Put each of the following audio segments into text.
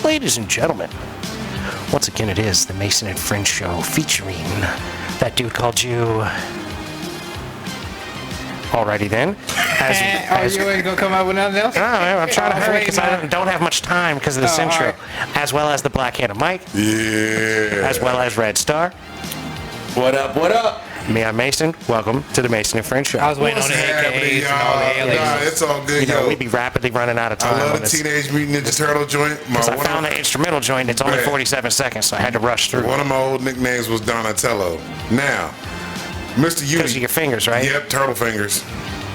Ladies and gentlemen, once again it is the Mason and Friends Show featuring that dude called you. Alrighty then. Are you going to come up with nothing else? No, I'm trying to hurry because I don't have much time because of this intro. Right. As well as the Black-Handed Mike. Yeah. As well as Red Star. What up, what up? Me, I'm Mason. Welcome to the Mason and Friends Show. I was waiting on the AKAs and all the aliens. Nah, it's all good, you know, we'd be rapidly running out of time. I love the Teenage Mutant Ninja Turtle joint. Because I found the instrumental joint. It's only 47 seconds, so I had to rush through. One of my old nicknames was Donatello. Now, Mr. Unit. Because of your fingers, right? Yep, turtle fingers.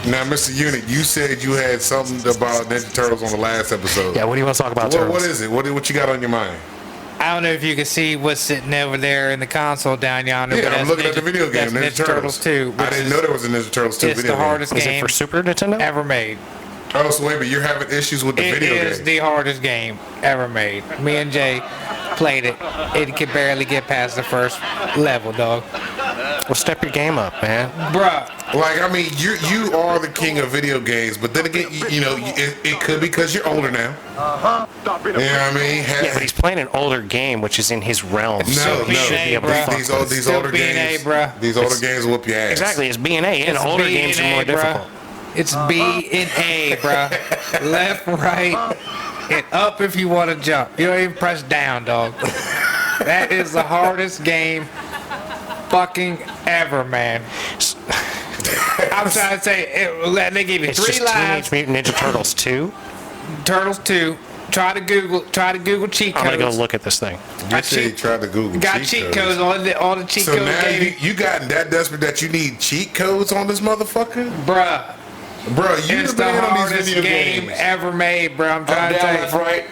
Now, Mr. Unit, you said you had something about Ninja Turtles on the last episode. Yeah, what do you want to talk about, Turtles? What is it? What you got on your mind? I don't know if you can see what's sitting over there in the console down yonder. Yeah, I'm looking at the video game, Ninja Turtles 2. I didn't know there was a Ninja Turtles 2 it's video the hardest game. game. Is it for Super Nintendo? Ever made. Oh, so wait a minute, you're having issues with the video game. It is the hardest game ever made. Me and Jay played it. It could barely get past the first level, dog. Well, step your game up, man. Bruh. Like, I mean, you are the king of video games, but then again, you know, it could be because you're older now. You know what I mean? Yeah, but he's playing an older game, which is in his realm. So he should be able to fuck these with older games, these older games whoop your ass. Exactly, it's B and A, and older games are more difficult. It's B and A, bruh. Left, right, and up if you want to jump. You don't even press down, dog. That is the hardest game fucking ever, man. I'm trying to say, they give you 3 lives. It's just Teenage Mutant Ninja Turtles 2? Turtles 2. Try to Google cheat codes. I'm gonna go look at this thing. You say you tried to Google got cheat codes. All the cheat codes. So now you gotten that desperate that you need cheat codes on this motherfucker? Bruh. Bro, you it's the hardest game ever made, bro. I'm trying to tell you. Right?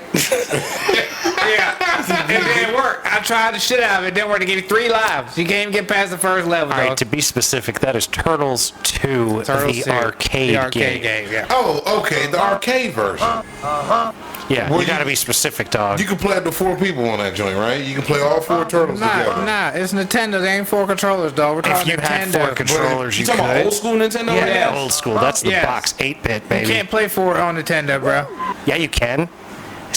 Yeah, it didn't work. I tried the shit out of it. It didn't work. To give you 3 lives. You can't even get past the first level. All right, to be specific, that is Turtles 2, the arcade game. Yeah. Oh, okay, the arcade version. Yeah, you gotta be specific, dog. You can play up to 4 people on that joint, right? You can play all 4 turtles together. Nah, it's Nintendo. They ain't 4 controllers, dog. We're talking if you Nintendo. had 4 controllers, you could. talking about old school Nintendo? Yeah, old school. That's the box 8-bit, baby. You can't play 4 on Nintendo, bro. Yeah, you can.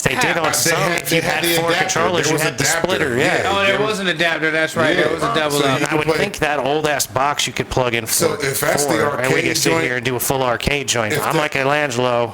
They did on some. If you had 4 controllers, you had the splitter. Yeah. Oh, there was an adapter. That's right. There was a double up. I would think that old ass box you could plug in. So if that's the arcade and we could sit joint, here and do a full arcade joint. I'm like Michelangelo.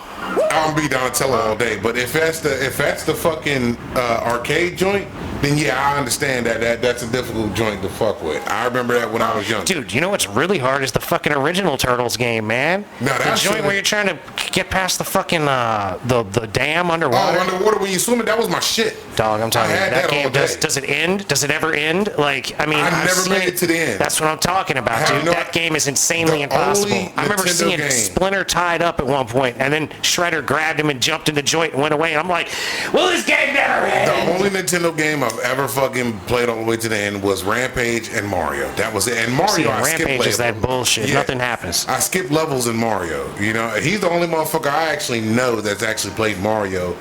I'll be Donatello all day. But if that's the fucking arcade joint, then yeah, I understand that's a difficult joint to fuck with. I remember that when I was young. Dude, you know what's really hard is the fucking original Turtles game, man. Now, the joint where you're trying to get past the fucking the dam underwater. Oh, underwater when you swimming, that was my shit. Dog, I'm telling you, that game does it end? Does it ever end? Like, I mean, I never made it to the end. That's what I'm talking about, dude. That game is insanely impossible. I remember seeing Splinter tied up at one point, and then Shredder grabbed him and jumped in the joint and went away. And I'm like, well, this game never ends. The only Nintendo game I've ever fucking played all the way to the end was Rampage and Mario. That was it. And Mario, I skipped Rampage is that bullshit. Yeah. Nothing happens. I skipped levels in Mario. You know, he's the only motherfucker I actually know that's actually played Mario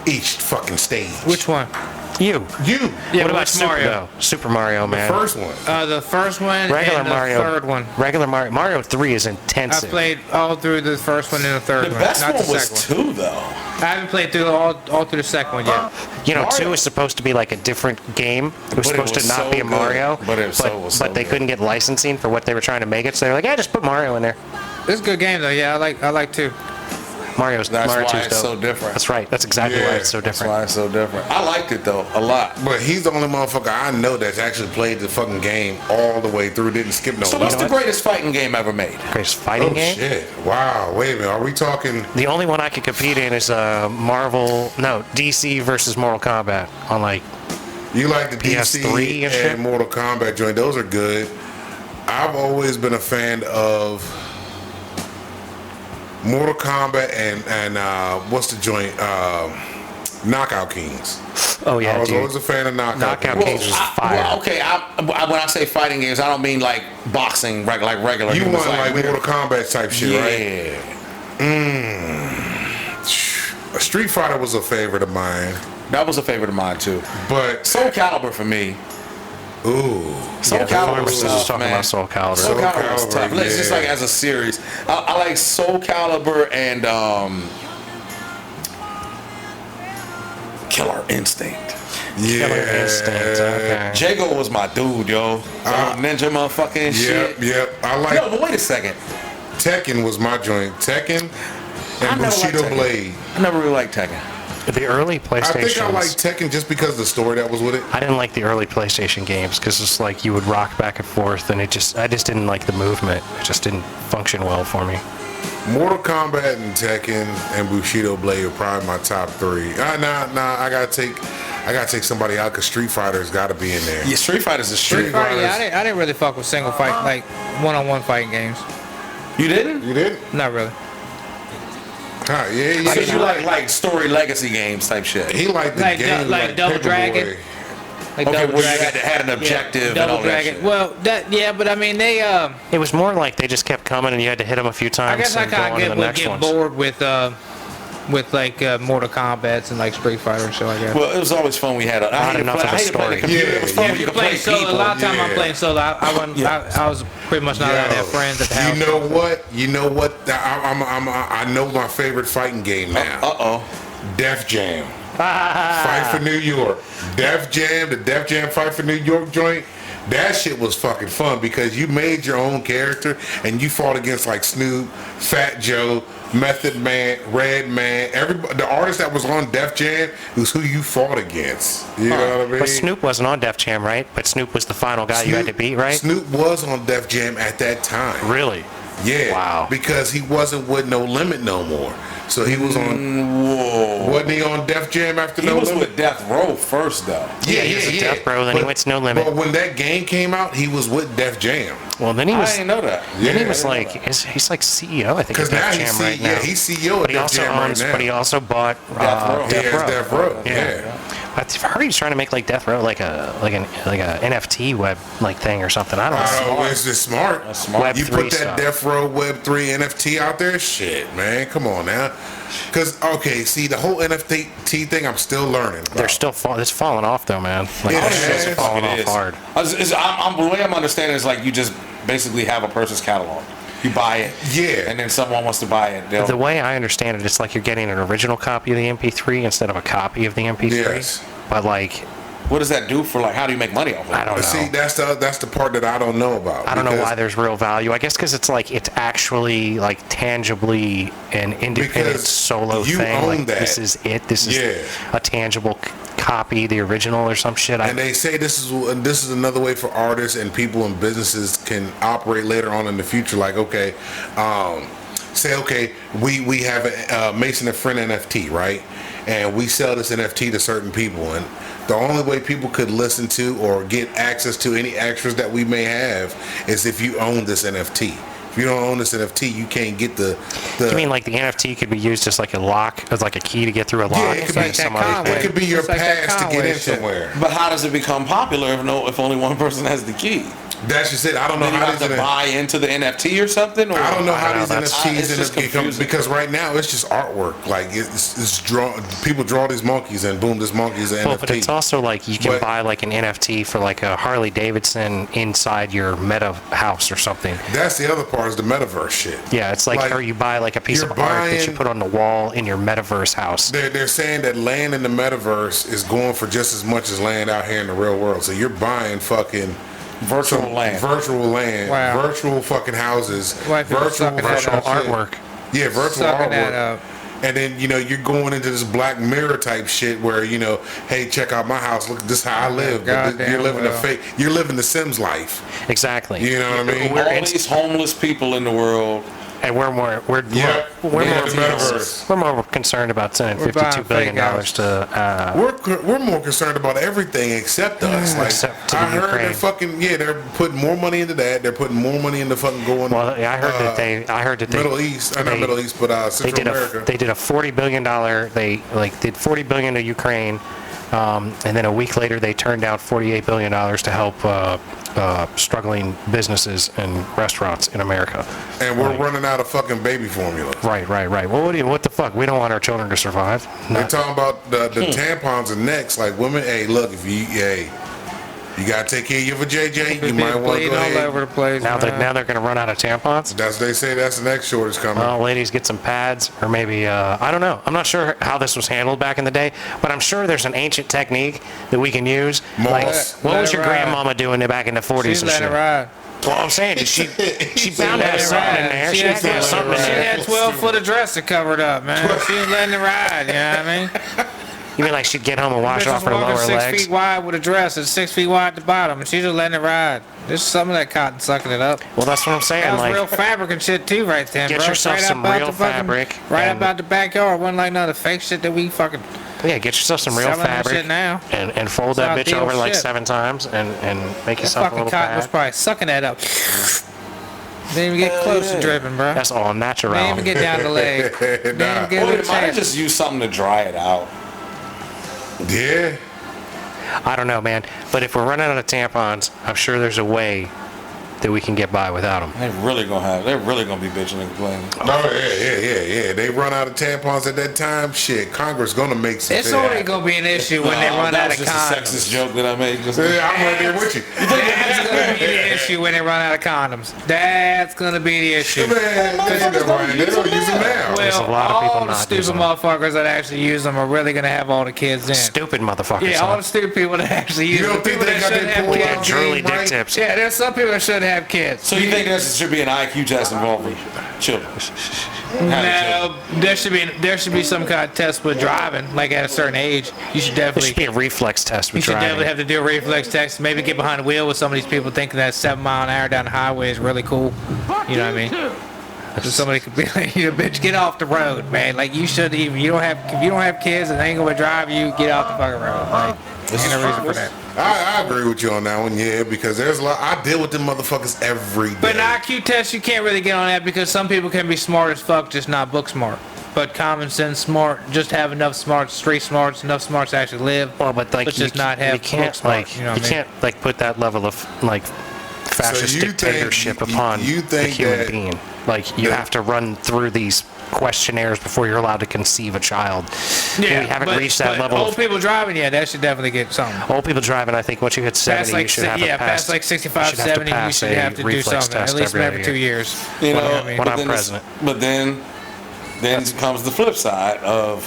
each fucking stage. Which one? You. Yeah, what about Super Mario? Super Mario, man. The first one. The first one regular and Mario, the third one. Regular Mario. Mario 3 is intensive. I played all through the first one and the third one. The best not one the was second 2, though. I haven't played through all through the second one yet. You know, 2 is supposed to be like a different game. It was supposed to not be a Mario. But they couldn't get licensing for what they were trying to make it, so they're like, yeah, just put Mario in there. It's a good game though. Yeah, I like 2. That's why it's so different. That's right. That's exactly why it's so different. That's why it's so different. I liked it though a lot. But he's the only motherfucker I know that's actually played the fucking game all the way through. Didn't skip no. So what's the greatest fighting game ever made? Greatest fighting game? Oh shit! Wow. Wait a minute. Are we talking? The only one I could compete in is DC versus Mortal Kombat on like. You like the PS3 DC and Mortal Kombat joint? Those are good. I've always been a fan of Mortal Kombat and what's the joint? Knockout Kings. Oh yeah, I was always a fan of Knockout Kings. Was fire. Well, okay, when I say fighting games, I don't mean like boxing, like regular. You want like Mortal Kombat type shit, right? Street Fighter was a favorite of mine. That was a favorite of mine too. But Soul Calibur for me. Ooh. Soul Calibur was tough, talking man. about Soul Calibur. Soul Calibur was tough. It's just like as a series. I like Soul Calibur and Killer Instinct. Yeah. Killer Instinct. Okay. Jago was my dude, yo. Ninja motherfucking shit. Yep. I like. Yo, but wait a second. Tekken was my joint. Tekken and Bushido Blade. I never really liked Tekken. The early PlayStation. I think I like Tekken just because of the story that was with it. I didn't like the early PlayStation games because it's like you would rock back and forth, and I just didn't like the movement. It just didn't function well for me. Mortal Kombat and Tekken and Bushido Blade are probably my top 3. Nah. I gotta take somebody out because Street Fighter's got to be in there. Yeah, Street Fighter's a Street shit. Fighter, yeah, I didn't really fuck with single fight, like one-on-one fighting games. You didn't? You did? Not really. Yeah. So you like story legacy games type shit. He liked the game like Double Paperboy. Dragon. Like Okay, Double where you Dragon. had an objective and Double all that Dragon. shit. Well, but I mean they. It was more like they just kept coming, and you had to hit them a few times. I guess I and go kind on to the of next get ones. bored with like Mortal Kombat and like Street Fighter and shit like that. Well, it was always fun. We had Not enough of a story. It was fun when you could play solo. people. A lot of time I'm yeah. playing solo. I was pretty much not allowed to have friends at the house. You know what? I know my favorite fighting game now. Def Jam. Fight for New York. Def Jam, the Def Jam Fight for New York joint. That shit was fucking fun because you made your own character and you fought against like Snoop, Fat Joe, Method Man, Red Man. Everybody, the artist that was on Def Jam was who you fought against. You know what I mean? But Snoop wasn't on Def Jam, right? But Snoop was the final guy you had to beat, right? Snoop was on Def Jam at that time. Really? Yeah. Wow. Because he wasn't with No Limit no more. So he was on. Whoa. Wasn't he on Def Jam after He No was Limit? with Death Row first, though. Yeah, he was with Death Row, then he went to No Limit. But when that game came out, he was with Def Jam. Well, then he I was. didn't know that. Then he Yeah. was like, he's like CEO, I think, Because of now Def he's Jam right now. he's CEO But of he Def also Jam owns, right now. but he also bought Death Row. He has Def Row. Yeah. Yeah. I've heard he's trying to make like Death Row like a NFT web like thing or something. I don't know. Oh, it's just smart. That's smart. Web You 3 put that stuff. Death Row Web 3 NFT out there? Shit, man. Come on now. Because, okay, see, the whole NFT thing I'm still learning about. They're still it's falling off though, man. Like It that shit's has. falling It off is. hard. The way I'm understanding is like you just basically have a person's catalog. You buy it. Yeah. And then someone wants to buy it. They'll, The way I understand it, it's like you're getting an original copy of the MP3 instead of a copy of the MP3. Yes. But like, what does that do for like, how do you make money off of it? I don't know. See, that's the part that I don't know about. I don't know because- why there's real value. I guess because it's like it's actually like tangibly an independent Because solo you thing. own Like that. this is it. This is Yeah. a tangible copy, the original or some shit. And they say this is another way for artists and people and businesses can operate later on in the future. Like, okay, say, okay, we have a Mason and Friend NFT, right? And we sell this NFT to certain people. And the only way people could listen to or get access to any extras that we may have is if you own this NFT. If you don't own this NFT, you can't get the You mean like the NFT could be used as like a lock, as like a key to get through a lock? Yeah, it could and be some that other Conway. it thing? could be your It's like that pass to get Conway in shit. somewhere. But how does it become popular if only one person has the key? That's just it. I don't know Then you how have these to buy into the NFT or something? Or? I don't know how these that's- NFTs it's just end up becoming, confusing. because right now it's just artwork. Like it's draw. People draw these monkeys and boom, this monkey's an Well, NFT. but it's also like you can But- buy like an NFT for like a Harley Davidson inside your meta house or something. That's the other part is the metaverse shit. Yeah, it's like, or you buy like a piece you're of art that you buying- put on the wall in your metaverse house. They're saying that land in the metaverse is going for just as much as land out here in the real world. So you're buying fucking Virtual land. virtual land, Wow. virtual fucking houses, White people virtual sucking that Virtual up. shit. artwork. Yeah, virtual Sucking artwork. that up. And then, you're going into this Black Mirror type shit where, hey, check out my house. Look, this is how I live. But Goddamn you're living well. a fake. You're living the Sims life. Exactly. You know what I mean? We're All in- these homeless people in the world. And we're Yeah, more we have the metaverse. we're more concerned about sending We're buying $52 billion fake to We're more concerned about everything except us. Like, Except to I the heard they're Ukraine. fucking they're putting more money into that. They're putting more money into fucking going. well, I heard that they Middle East, not they- Middle East, but they Central did America. they did a $40 billion did $40 billion to Ukraine, and then a week later they turned down $48 billion to help struggling businesses and restaurants in America. And we're running out of fucking baby formula. Right. Well, what the fuck? We don't want our children to survive. They're Not- talking about the tampons and necks. Like women, hey, look, if you, You gotta take care of your JJ. You might want to bleeding go all ahead. over the place. Now man. they're going to run out of tampons. That's they say that's the next shortage coming. Well, ladies, get some pads, or maybe, I don't know. I'm not sure how this was handled back in the day, but I'm sure there's an ancient technique that we can use. Like, Moss. what Let was it your ride. grandmama doing back in the 40s She's and letting shit? it ride. Well, I'm saying, she bound to let have it something in ride. there. She She had to have had, something in she there. had 12 foot of dresser covered up, man. She was letting it ride, you know what I mean? You mean like she'd get home and wash Bitch off was her walking lower 6 legs? feet wide with a dress and 6 feet wide at the bottom, and she's just letting it ride. There's some of that cotton sucking it up. Well, that's what I'm saying. That was Like, real fabric and shit too, right there, Get bro. yourself Straight some up out real the fucking- fabric right and- up out the backyard. Wasn't like none of the fake shit that we fucking yeah, get yourself some real selling that fabric shit now. and fold It's that bitch ideal over like shit. 7 times and make That yourself a fucking little cotton was pad. probably sucking that up. Didn't even get close to dripping, bro. That's all natural. Didn't even get down the leg. Didn't Nah. even get Well, a they might have chance. just used something to dry it out. Yeah. I don't know, man. But if we're running out of tampons, I'm sure there's a way that we can get by without them. They're really gonna be bitching and complaining. No, yeah. They run out of tampons at that time. Shit, Congress gonna make some. It's shit only happen. gonna be an issue when they run that out of was just a condoms. sexist joke that I made. Just Yeah, I'm right there with you. That's gonna be the issue when they run out of condoms. That's gonna be the issue. Man, they don't use them now. There's a Well, lot of people all the not stupid using them. motherfuckers that actually use them are really gonna have all the kids in. Stupid motherfuckers. Yeah, huh? all the stupid people that actually use You them. don't think People they that got shouldn't their have pull kids. out Drooly game dick right? tips. Yeah, there's some people that shouldn't have kids. So you think there should be an IQ test involved with children? No, there should be some kind of test with driving, like at a certain age. You should There definitely. should be a reflex test You with should driving. definitely have to do a reflex test. Maybe get behind the wheel with some of these people thinking that 7 mile an hour down the highway is really cool. You know what I mean? So somebody could be like, you know, bitch, get off the road, man. Like you shouldn't even. If you don't have kids and they ain't gonna drive you, get off the fucking road. Like, ain't no reason for that. I agree with you on that one, yeah, because there's a lot. I deal with them motherfuckers every day. But an IQ test, you can't really get on that because some people can be smart as fuck, just not book smart. But common sense smart, just have enough smarts, street smarts, enough smarts to actually live. Well, but like Let's just not you have can't book smart, like you know you what I mean? can't like put that level of like fascist you think- dictatorship you- upon you the think human that- being. Like you that- have to run through these questionnaires before you're allowed to conceive a child. we haven't reached that level. Old Of, people driving, yeah, that should definitely get something. old people driving, I think once you hit 70, Past like, you should have yeah, a pass. past like 65, you should have to 70, we pass should a have to do reflex something. At test least every year. 2 years. You know, I mean? when I'm then president. But then comes the flip side of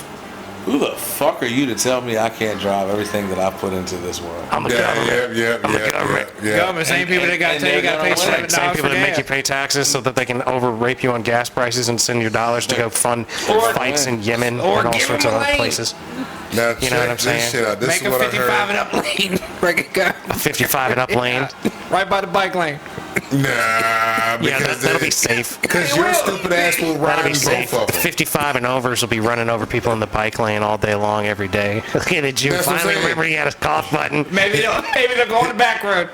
who the fuck are you to tell me I can't drive everything that I put into this world? I'm the government. Yeah. Government, same people that got to and tell you they're got to pay gonna win. $7 Same for people that make you gas. pay taxes so that they can over rape you on gas prices and send your dollars to go fund fights in Yemen or and all give sorts them of a other lane. places. Now, You know what I'm check saying? this shit out. This Make is a what I 55 heard. and up lane. Break it down. 55 and up lane. Right by the bike lane. Nah, Yeah, because that'll be safe. Because your stupid ass will ride That'll in be safe. both of them. 55 and overs will be running over people in the bike lane all day long, every day. Look at the Jew. That's what I'm Finally saying. remember he had a cough button. Maybe they'll go on the back road.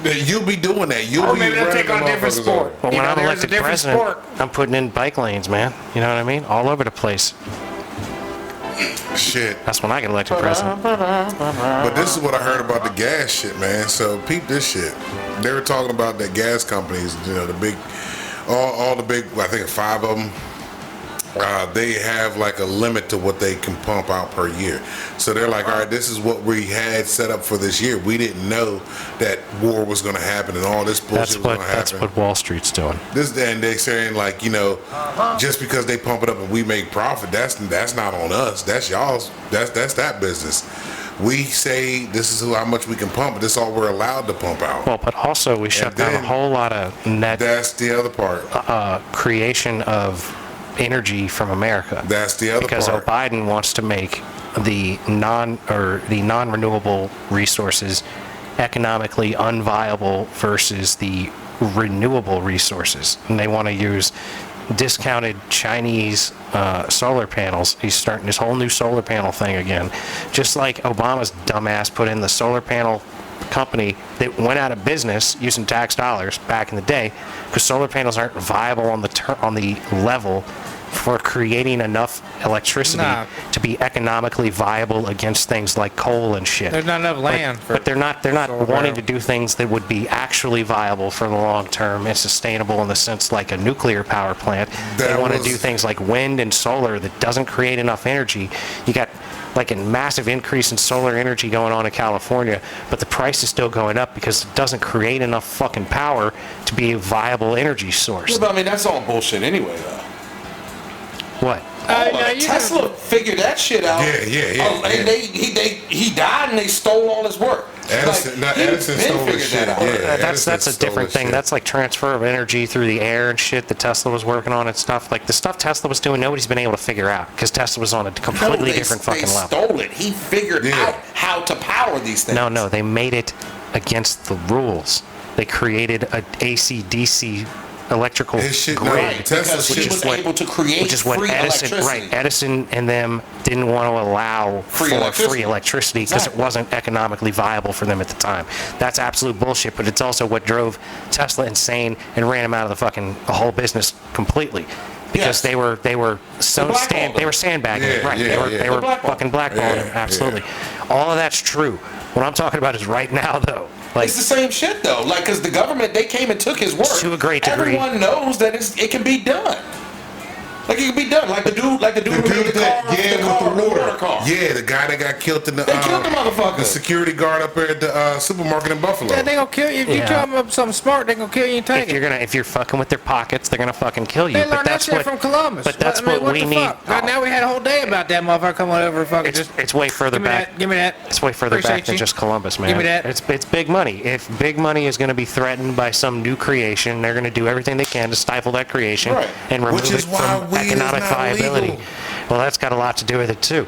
You'll be doing that. You'll Or be maybe they'll running take on a them different motherfuckers sport. over. But You when know, I'm there's a elected different president, sport. I'm putting in bike lanes, man. You know what I mean? All over the place. Shit. That's when I get elected president. But this is what I heard about the gas shit, man. So peep this shit. They were talking about that gas companies, you know, the big, all the big, I think 5 of them. They have like a limit to what they can pump out per year. So they're like, all right, this is what we had set up for this year. We didn't know that war was going to happen and all this bullshit was going to That's happen. what Wall Street's doing. This and they saying like, you know, just because they pump it up and we make profit, that's not on us. That's y'all's. That's that business. We say this is how much we can pump, but this is all we're allowed to pump out. Well, but also we shut down a then- whole lot of net That's the other part. creation of energy from America. That's the other Because part. Biden wants to make the non-renewable resources economically unviable versus the renewable resources, and they want to use discounted Chinese solar panels. He's starting this whole new solar panel thing again, just like Obama's dumbass put in the solar panel company that went out of business using tax dollars back in the day because solar panels aren't viable on the level for creating enough electricity Nah. to be economically viable against things like coal and shit. There's not enough land for. But they're not solar wanting panel. to do things that would be actually viable for the long term and sustainable in the sense like a nuclear power plant. They That want to was- do things like wind and solar that doesn't create enough energy. You got like a massive increase in solar energy going on in California, but the price is still going up because it doesn't create enough fucking power to be a viable energy source. Yeah, but I mean, that's all bullshit anyway, though. What? Tesla figured that shit out. And he died and they stole all his work. Edison stole his shit. That's a different thing. That's like transfer of energy through the air and shit that Tesla was working on and stuff. Like the stuff Tesla was doing, nobody's been able to figure out because Tesla was on a completely different fucking level. They stole it. He figured out how to power these things. No, they made it against the rules. They created an AC/DC electrical grid, which is what Edison and them didn't want to allow free electricity because it wasn't economically viable for them at the time. That's absolute bullshit, but it's also what drove Tesla insane and ran him out of the whole business completely. Because they were sandbagging, They were fucking blackballing him, absolutely. All of that's true. What I'm talking about is right now, though. Like, it's the same shit, though. Like, because the government, they came and took his work. To a great degree. Everyone knows that it can be done. Like, it can be done. Like the dude who made the water car. Yeah, the guy that got killed in the... They killed the motherfucker. The security guard up there at the supermarket in Buffalo. Yeah, they gonna kill you. If you tell them something smart, they gonna kill you and take it. If you're fucking with their pockets, they're gonna fucking kill you. They learned that shit from Columbus. But that's what we need. Now we had a whole day about that motherfucker coming over and fucking it's way further back. Give me that. It's way further back than just Columbus, man. Give me that. It's big money. If big money is gonna be threatened by some new creation, they're gonna do everything they can to stifle that creation and remove it from economic viability. Well, that's got a lot to do with it too.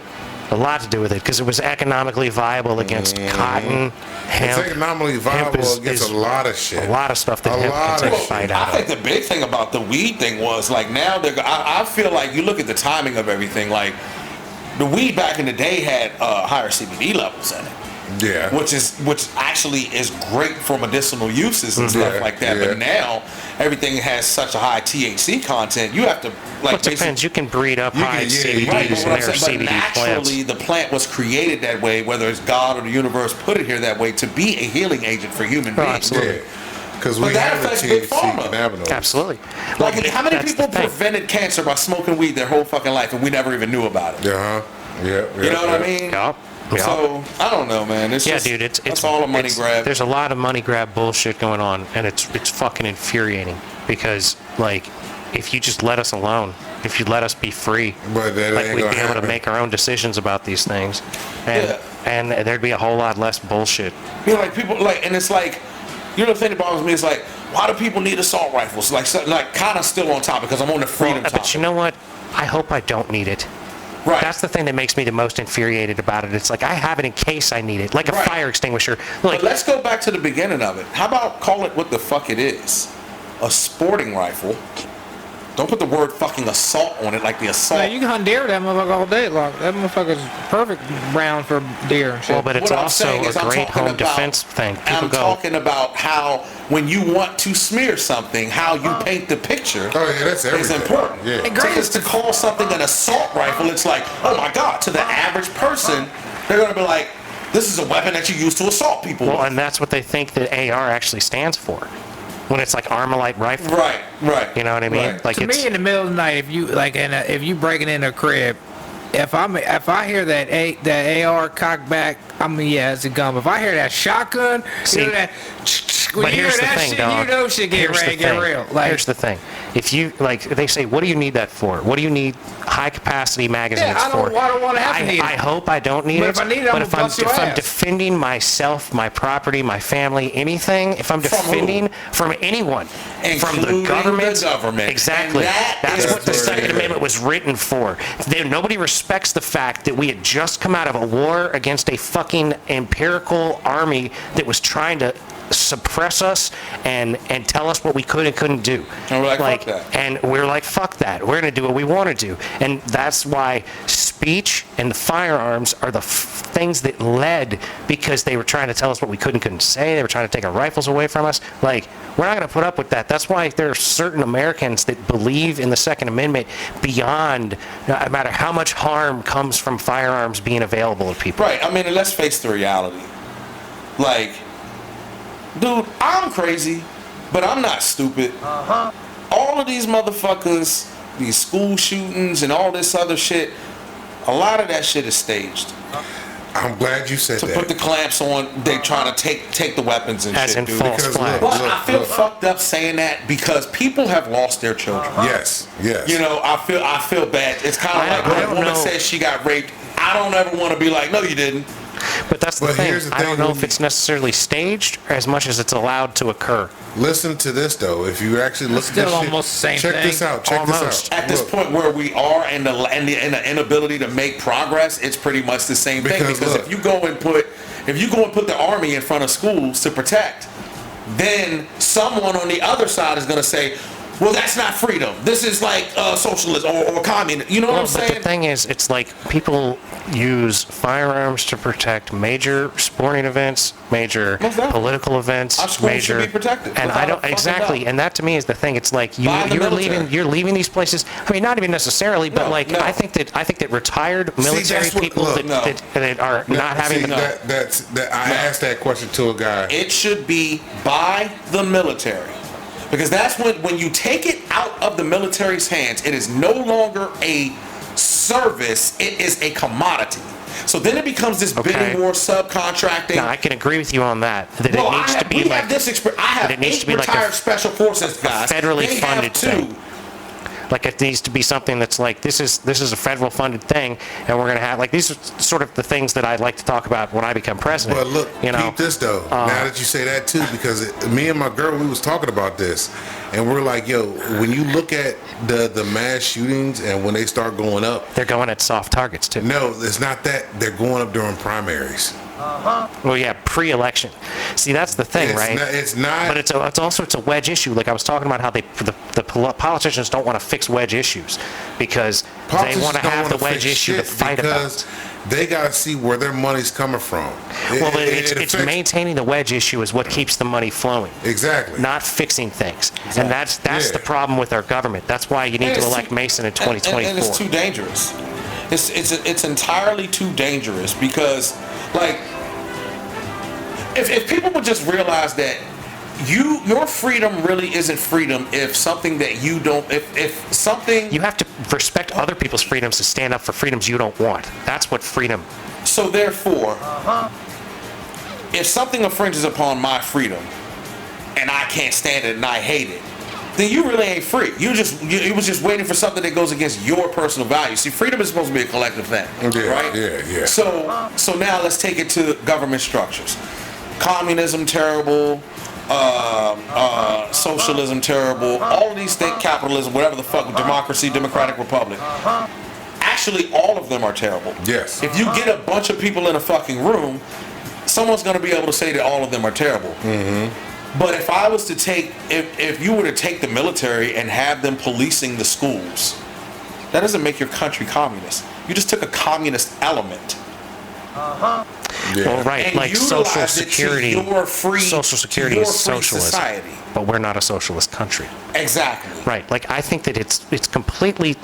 A lot to do with it because it was economically viable against cotton, hemp. It's economically viable against a lot of shit. A lot of stuff that hemp can take a bite out of. I think the big thing about the weed thing was like now I feel like you look at the timing of everything. Like the weed back in the day had higher CBD levels in it. Yeah. Which actually is great for medicinal uses and stuff like that. But now everything has such a high THC content. You have to it depends. You can breed up high CBDs and there are CBD plants. Naturally, the plant was created that way, whether it's God or the universe put it here that way to be a healing agent for human beings. Absolutely. Because we have the THC cannabinoids. Absolutely. Like how many people prevented cancer by smoking weed their whole fucking life and we never even knew about it? You know what I mean? Yeah. So I don't know, man. It's dude. It's all a money grab. There's a lot of money grab bullshit going on, and it's fucking infuriating because like if you just let us alone, if you let us be free, we'd be able to make our own decisions about these things, and there'd be a whole lot less bullshit. Like people and it's like. You know the thing that bothers me is like, why do people need assault rifles? Like kind of still on topic because I'm on the freedom topic. But you know what? I hope I don't need it. Right. That's the thing that makes me the most infuriated about it. It's like I have it in case I need it, like a fire extinguisher. Like, but let's go back to the beginning of it. How about call it what the fuck it is? A sporting rifle. Don't put the word fucking assault on it like the assault. No, you can hunt deer with that motherfucker all day. Like, that motherfucker's perfect round for deer and shit. Well, but it's also a great home defense thing. I'm talking about how when you want to smear something, how you paint the picture that's is important. Yeah. Because to call something an assault rifle, it's like, oh my God, to the average person, they're going to be like, this is a weapon that you use to assault people. Well, and that's what they think that AR actually stands for. When it's like Armalite rifle, right. You know what I mean? Right. Like to me, in the middle of the night, if you breaking in a crib, if I hear that AR cock back, I mean, yeah, it's a gun. If I hear that shotgun, see, you know that. When you hear that shit, you know shit get ready to get real. Like, here's the thing: if you they say, what do you need that for? What do you need high capacity magazines for? I don't want to have to need it. I hope I don't need it. But if I need it, I'm if I'm defending myself, my property, my family, anything, if I'm defending from anyone, from the government, exactly. That's what the Second Amendment was written for. Nobody respects the fact that we had just come out of a war against a fucking empirical army that was trying to suppress us and tell us what we could and couldn't do. And we're like, fuck that. And we're like, fuck that. We're going to do what we want to do. And that's why speech and the firearms are the things that led, because they were trying to tell us what we could and couldn't say. They were trying to take our rifles away from us. Like, we're not going to put up with that. That's why there are certain Americans that believe in the Second Amendment beyond, no matter how much harm comes from firearms being available to people. Right. I mean, let's face the reality. Like, dude, I'm crazy, but I'm not stupid. All of these motherfuckers, these school shootings and all this other shit, a lot of that shit is staged. I'm glad you said To that. put the clamps on, they trying to take the weapons and As shit, in dude. false Because flags. look, But I feel fucked up saying that because people have lost their children. Yes. You know, I feel bad. It's kind of like I when a don't woman know. says she got raped. I don't ever want to be like, no, you didn't. But that's the But thing. here's the I don't thing, know when if it's necessarily staged or as much as it's allowed to occur. Listen to this though. If you actually look Still at this almost the same check thing. this out. Check Almost. this out. At this Look, point where we are and the inability to make progress, it's pretty much the same thing. Because Because look. if you go and put the army in front of schools to protect, then someone on the other side is going to say, well, that's not freedom. This is like socialism or communism. You know what Well, I'm but saying? the thing is, it's like people use firearms to protect major sporting events, major Most definitely. political events, Our schools should major. be protected, And without I a don't fucking exactly, doubt. and that to me is the thing. It's like By the military. you're leaving these places. I mean, not even necessarily, but No, like no. I think that retired military that's what- people look, no. that are not having See, the. I asked that question to a guy. It should be by the military. Because that's when you take it out of the military's hands, it is no longer a service, it is a commodity. So then it becomes this Okay. bidding war, subcontracting. Now, I can agree with you on that. That Well, it needs to be we like have this experience. I have it needs 8 to be like a retired special forces guys. federally They funded have 2. thing. Like it needs to be something that's like this is a federal funded thing, and we're gonna have like these are sort of the things that I'd like to talk about when I become president. But look, you know, keep this though. Now that you say that too, because me and my girl, we was talking about this, and we're like, yo, when you look at the mass shootings and when they start going up, they're going at soft targets too. no, it's not that. They're going up during primaries. Well, yeah, pre-election. See, that's the thing, It's right? not- it's not- But it's also a wedge issue. Like I was talking about how the politicians don't want to fix wedge issues because they Politicians want to don't have wanna the wedge fix issue to shit fight because about. they gotta see where their money's coming from. Well, but it's affects- maintaining the wedge issue is what keeps the money flowing. Exactly. Not fixing things. And that's Yeah. the problem with our government. That's why you need And to it's elect too- Mason in and 2024. it's too dangerous. It's entirely too dangerous because, like, if people would just realize that your freedom really isn't freedom if something that you don't, if something. You have to respect other people's freedoms to stand up for freedoms you don't want. That's what freedom. So therefore, if something infringes upon my freedom and I can't stand it and I hate it, then you really ain't free. It was just waiting for something that goes against your personal values. See, freedom is supposed to be a collective thing, Yeah, right? yeah. So now let's take it to government structures. Communism terrible, socialism terrible, all of these things, capitalism, whatever the fuck, democracy, democratic republic. Actually, all of them are terrible. Yes. If you get a bunch of people in a fucking room, someone's going to be able to say that all of them are terrible. Mm-hmm. But if I was to take, if you were to take the military and have them policing the schools, that doesn't make your country communist. You just took a communist element. Yeah. Well, right, And like utilize Social it to Security. your free- Social Security to your is free socialism, society. but we're not a socialist country. Exactly. Right. Like I think that it's completely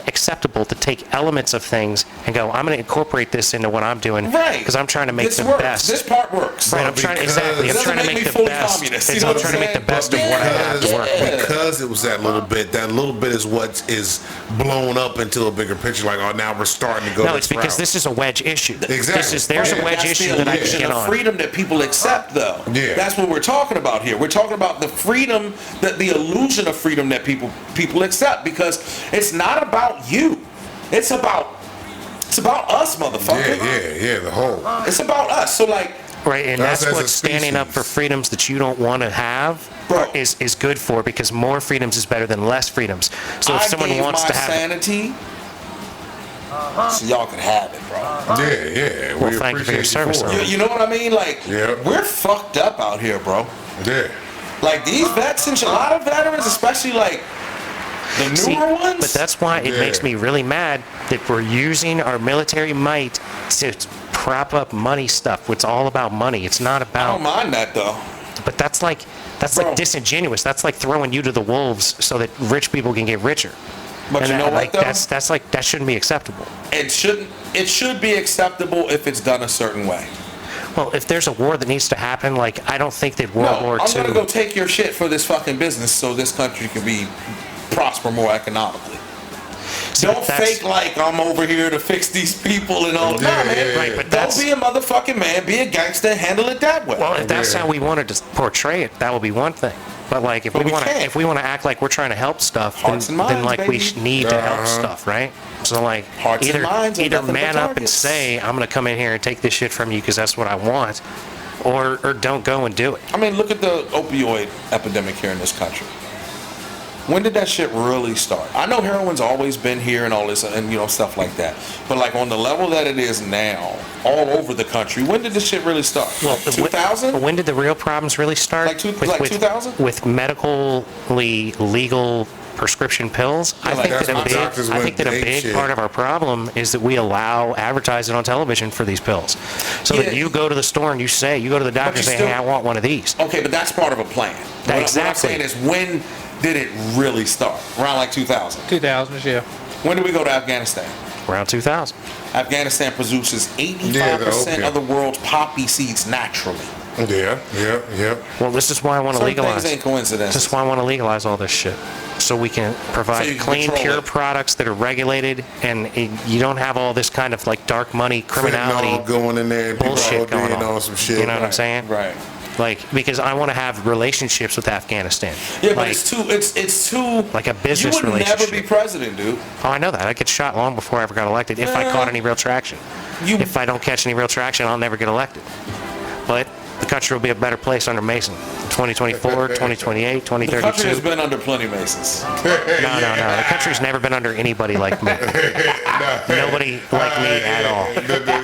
acceptable to take elements of things and go, I'm going to incorporate this into what I'm doing Right. because I'm trying to make this the works. best. This part works. Right, I'm trying because- exactly. I'm Doesn't trying to make make me the fully best. communist, I'm you know what I'm trying to make the saying? best of what I have to work with. Because it was that little bit is what is blown up into a bigger picture. Like, oh, now we're starting to go. No, this it's because route. this is a wedge issue. Exactly. There's a Yeah, wedge That's issue the that I can illusion get of on. freedom that people accept, though. Yeah. That's what we're talking about here. We're talking about the freedom, the illusion of freedom that people accept, because it's not about you. It's about us, motherfucker. Yeah, the whole. It's about us. So like, Right, and Us that's as a what standing up for species. freedoms that you don't want to have Bro. is good for, because more freedoms is better than less freedoms. So if I someone gave wants my to have sanity, so y'all can have it, bro. Yeah. Well, we thank you for your appreciate service, for though. it. You know what I mean? Like, Yeah. we're fucked up out here, bro. Yeah. Like these vets and shit, a lot of veterans, especially like the newer See, ones. but that's why it Yeah. makes me really mad that we're using our military might to prop up money stuff. It's all about money. It's not I don't about. mind that though. But that's like Bro. disingenuous. That's like throwing you to the wolves so that rich people can get richer. But And you know that, what like, though? that's like that shouldn't be acceptable. It should be acceptable if it's done a certain way. Well, if there's a war that needs to happen, like I don't think that World No, War I'm II. gonna go take your shit for this fucking business so this country can be prosper more economically. See, Don't that's- fake like I'm over here to fix these people and all. No, man. Right, but Don't that's- be a motherfucking man. Be a gangster and handle it that way. Well, if that's how we wanted to portray it, that would be one thing. But like, if But we we want to, can't. if we want to act like we're trying to help stuff, Hearts then, and then minds, like we baby. need to help stuff, right? So like, Hearts and minds are either nothing but man up and targets. say, I'm going to come in here and take this shit from you because that's what I want, or don't go and do it. I mean, look at the opioid epidemic here in this country. When did that shit really start? I know heroin's always been here and all this and stuff like that. But like on the level that it is now, all over the country, when did this shit really start? Well, 2000? When did the real problems really start? Like 2000? With medically legal prescription pills. Yeah, I like think that's that when a big, doctors I went think that a ape big shit. part of our problem is that we allow advertising on television for these pills. So Yeah. that you go to the store and you go to the doctor and say, still- hey, I want one of these. Okay, but that's part of a plan. What I'm Exactly. saying is, when did it really start? Around like 2000. 2000s, yeah. When did we go to Afghanistan? Around 2000. Afghanistan produces 85% Yeah, the opium. of the world's poppy seeds naturally. Yeah. Well, this is why I want to Some legalize. things ain't coincidences. This is why I want to legalize all this shit. So we can provide So you can clean, control pure it. products that are regulated, and you don't have all this kind of like dark money, criminality, Fentanyl going in there, and people bullshit going ODing on. on some shit. You know what I'm saying? Right. Like, because I want to have relationships with Afghanistan. Yeah, but like, it's too Like a business You would never relationship. be president, dude. Oh, I know that. I get shot long before I ever got elected. If I Yeah. caught any real traction. You- If I don't catch any real traction, I'll never get elected. But the country will be a better place under Mason. 2024, 2028, The country has 2032. been under plenty Masons. No. The country's never been under anybody like me. Nobody like me at all.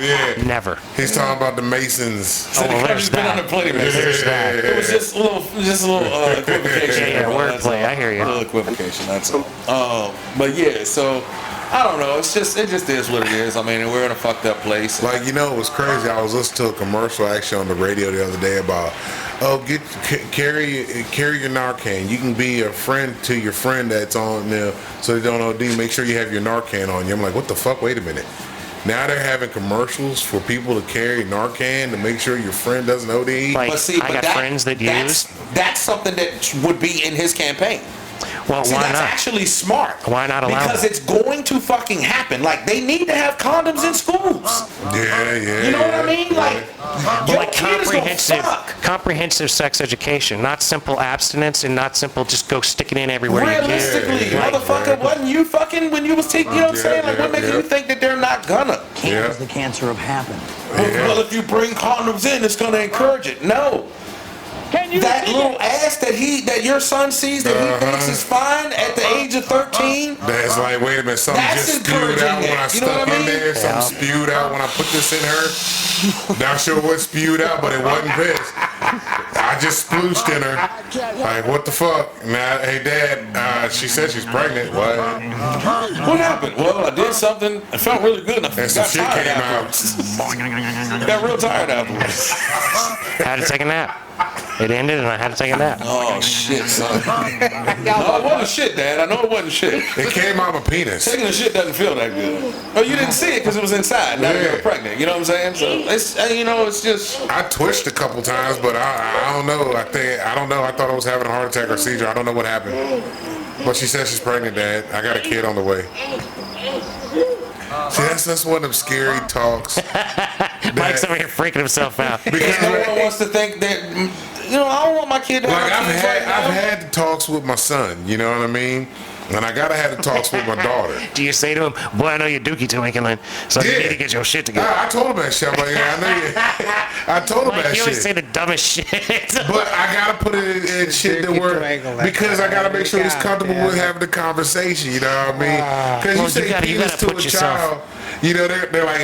Yeah. Never. He's talking about the Masons. Oh, The well, there's country's been under that. plenty Masons. There's that. It was just a little equivocation. Yeah, bro, that's wordplay, all. I hear you. A little equivocation, that's all. But yeah, so I don't know. It just is what it is. I mean, we're in a fucked up place. Like, it was crazy. I was listening to a commercial actually on the radio the other day about, carry your Narcan. You can be a friend to your friend that's on there so they don't OD. Make sure you have your Narcan on you. I'm like, what the fuck? Wait a minute. Now they're having commercials for people to carry Narcan to make sure your friend doesn't OD. Like, But see, I got friends that use. That's something that would be in his campaign. Well, See, why that's not? actually smart. Why not allow Because that? it's going to fucking happen. Like, they need to have condoms in schools. Yeah. You know what I mean? Like, your Like kid is gonna fuck. comprehensive sex education, not simple abstinence and not simple just go stick it in everywhere you can. Realistically, Yeah. motherfucker, wasn't you fucking when you was taking, you know what I'm saying? Like, what makes Yeah. you think that they're not gonna? Yeah. Does the cancer have happened? Well, if you bring condoms in, it's gonna encourage it. No. That little ass that your son sees that he thinks is fine at the age of 13. That's like, wait a minute, something That's just spewed out encouraging when I it. You know stuck what I in mean? there. Something spewed out when I put this in her. Not sure what spewed out, but it wasn't piss. I just splooshed in her. Like, what the fuck? Now, hey, Dad, she said she's pregnant. What? What happened? Well, I did something. It felt really good. And I And some got shit tired came afterwards. out. Got real tired afterwards. Had to take a nap. It ended and I had to take a nap. Oh shit, son. No, it wasn't shit, Dad. I know it wasn't shit. It came out my penis. Taking a shit doesn't feel that good. Oh, you didn't see it because it was inside. Now Yeah. you're pregnant. You know what I'm saying? So it's it's just. I twitched a couple times, but I don't know. I don't know. I thought I was having a heart attack or seizure. I don't know what happened. But she said she's pregnant, Dad. I got a kid on the way. See, that's one of them scary talks. Mike's over here freaking himself out. Because No one wants to think that. I don't want my kid to like have kids right now. I've had the talks with my son. You know what I mean? And I gotta have the talks with my daughter. Do you say to him, boy, I know you're dookie twinkling, so you Yeah. need to get your shit together? I told him that shit. I'm like, yeah, I know you. I told him Like, that you always say shit. the dumbest shit. But I gotta put it in shit that work because I gotta make sure he's comfortable with having the conversation. You know what I mean? Because Well, you say you penis gotta to put a yourself- child, you know they're like,